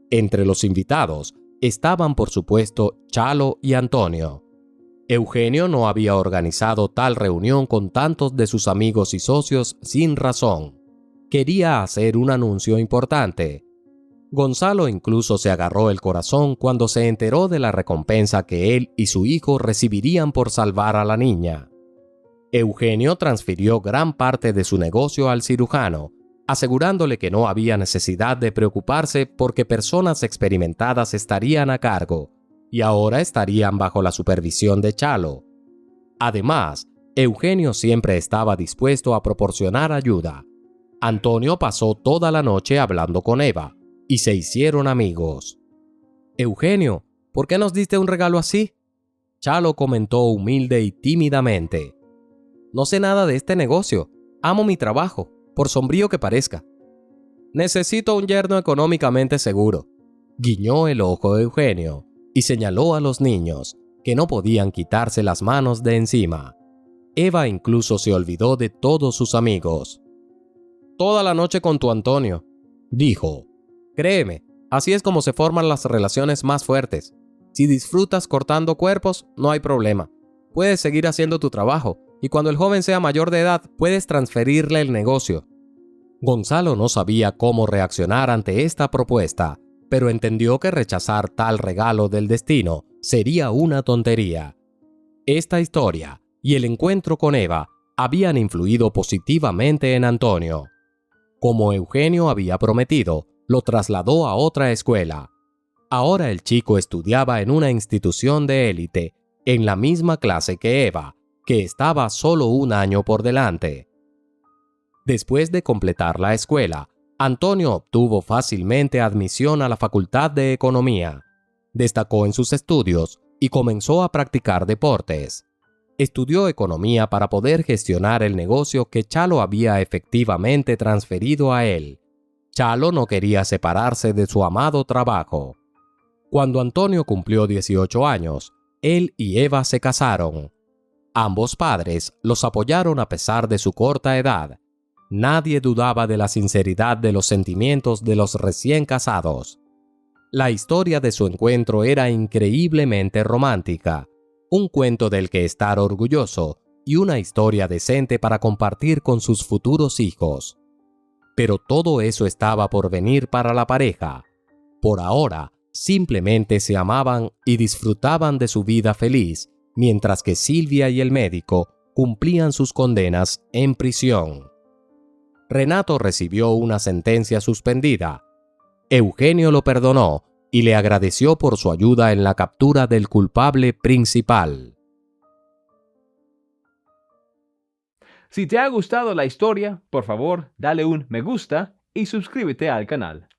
Entre los invitados estaban, por supuesto, Chalo y Antonio. Eugenio no había organizado tal reunión con tantos de sus amigos y socios sin razón. Quería hacer un anuncio importante. Gonzalo incluso se agarró el corazón cuando se enteró de la recompensa que él y su hijo recibirían por salvar a la niña. Eugenio transfirió gran parte de su negocio al cirujano, asegurándole que no había necesidad de preocuparse porque personas experimentadas estarían a cargo y ahora estarían bajo la supervisión de Chalo. Además, Eugenio siempre estaba dispuesto a proporcionar ayuda. Antonio pasó toda la noche hablando con Eva y se hicieron amigos. «Eugenio, ¿por qué nos diste un regalo así?», Chalo comentó humilde y tímidamente. «No sé nada de este negocio. Amo mi trabajo, por sombrío que parezca». «Necesito un yerno económicamente seguro», guiñó el ojo Eugenio y señaló a los niños, que no podían quitarse las manos de encima. Eva incluso se olvidó de todos sus amigos. «Toda la noche con tu Antonio», dijo. «Créeme, así es como se forman las relaciones más fuertes. Si disfrutas cortando cuerpos, no hay problema. Puedes seguir haciendo tu trabajo, y cuando el joven sea mayor de edad, puedes transferirle el negocio». Gonzalo no sabía cómo reaccionar ante esta propuesta, pero entendió que rechazar tal regalo del destino sería una tontería. Esta historia y el encuentro con Eva habían influido positivamente en Antonio. Como Eugenio había prometido, lo trasladó a otra escuela. Ahora el chico estudiaba en una institución de élite, en la misma clase que Eva, que estaba solo un año por delante. Después de completar la escuela, Antonio obtuvo fácilmente admisión a la Facultad de Economía. Destacó en sus estudios y comenzó a practicar deportes. Estudió economía para poder gestionar el negocio que Chalo había efectivamente transferido a él. Chalo no quería separarse de su amado trabajo. Cuando Antonio cumplió 18 años, él y Eva se casaron. Ambos padres los apoyaron a pesar de su corta edad. Nadie dudaba de la sinceridad de los sentimientos de los recién casados. La historia de su encuentro era increíblemente romántica, un cuento del que estar orgulloso y una historia decente para compartir con sus futuros hijos. Pero todo eso estaba por venir para la pareja. Por ahora, simplemente se amaban y disfrutaban de su vida feliz, mientras que Silvia y el médico cumplían sus condenas en prisión. Renato recibió una sentencia suspendida. Eugenio lo perdonó y le agradeció por su ayuda en la captura del culpable principal. Si te ha gustado la historia, por favor, dale un me gusta y suscríbete al canal.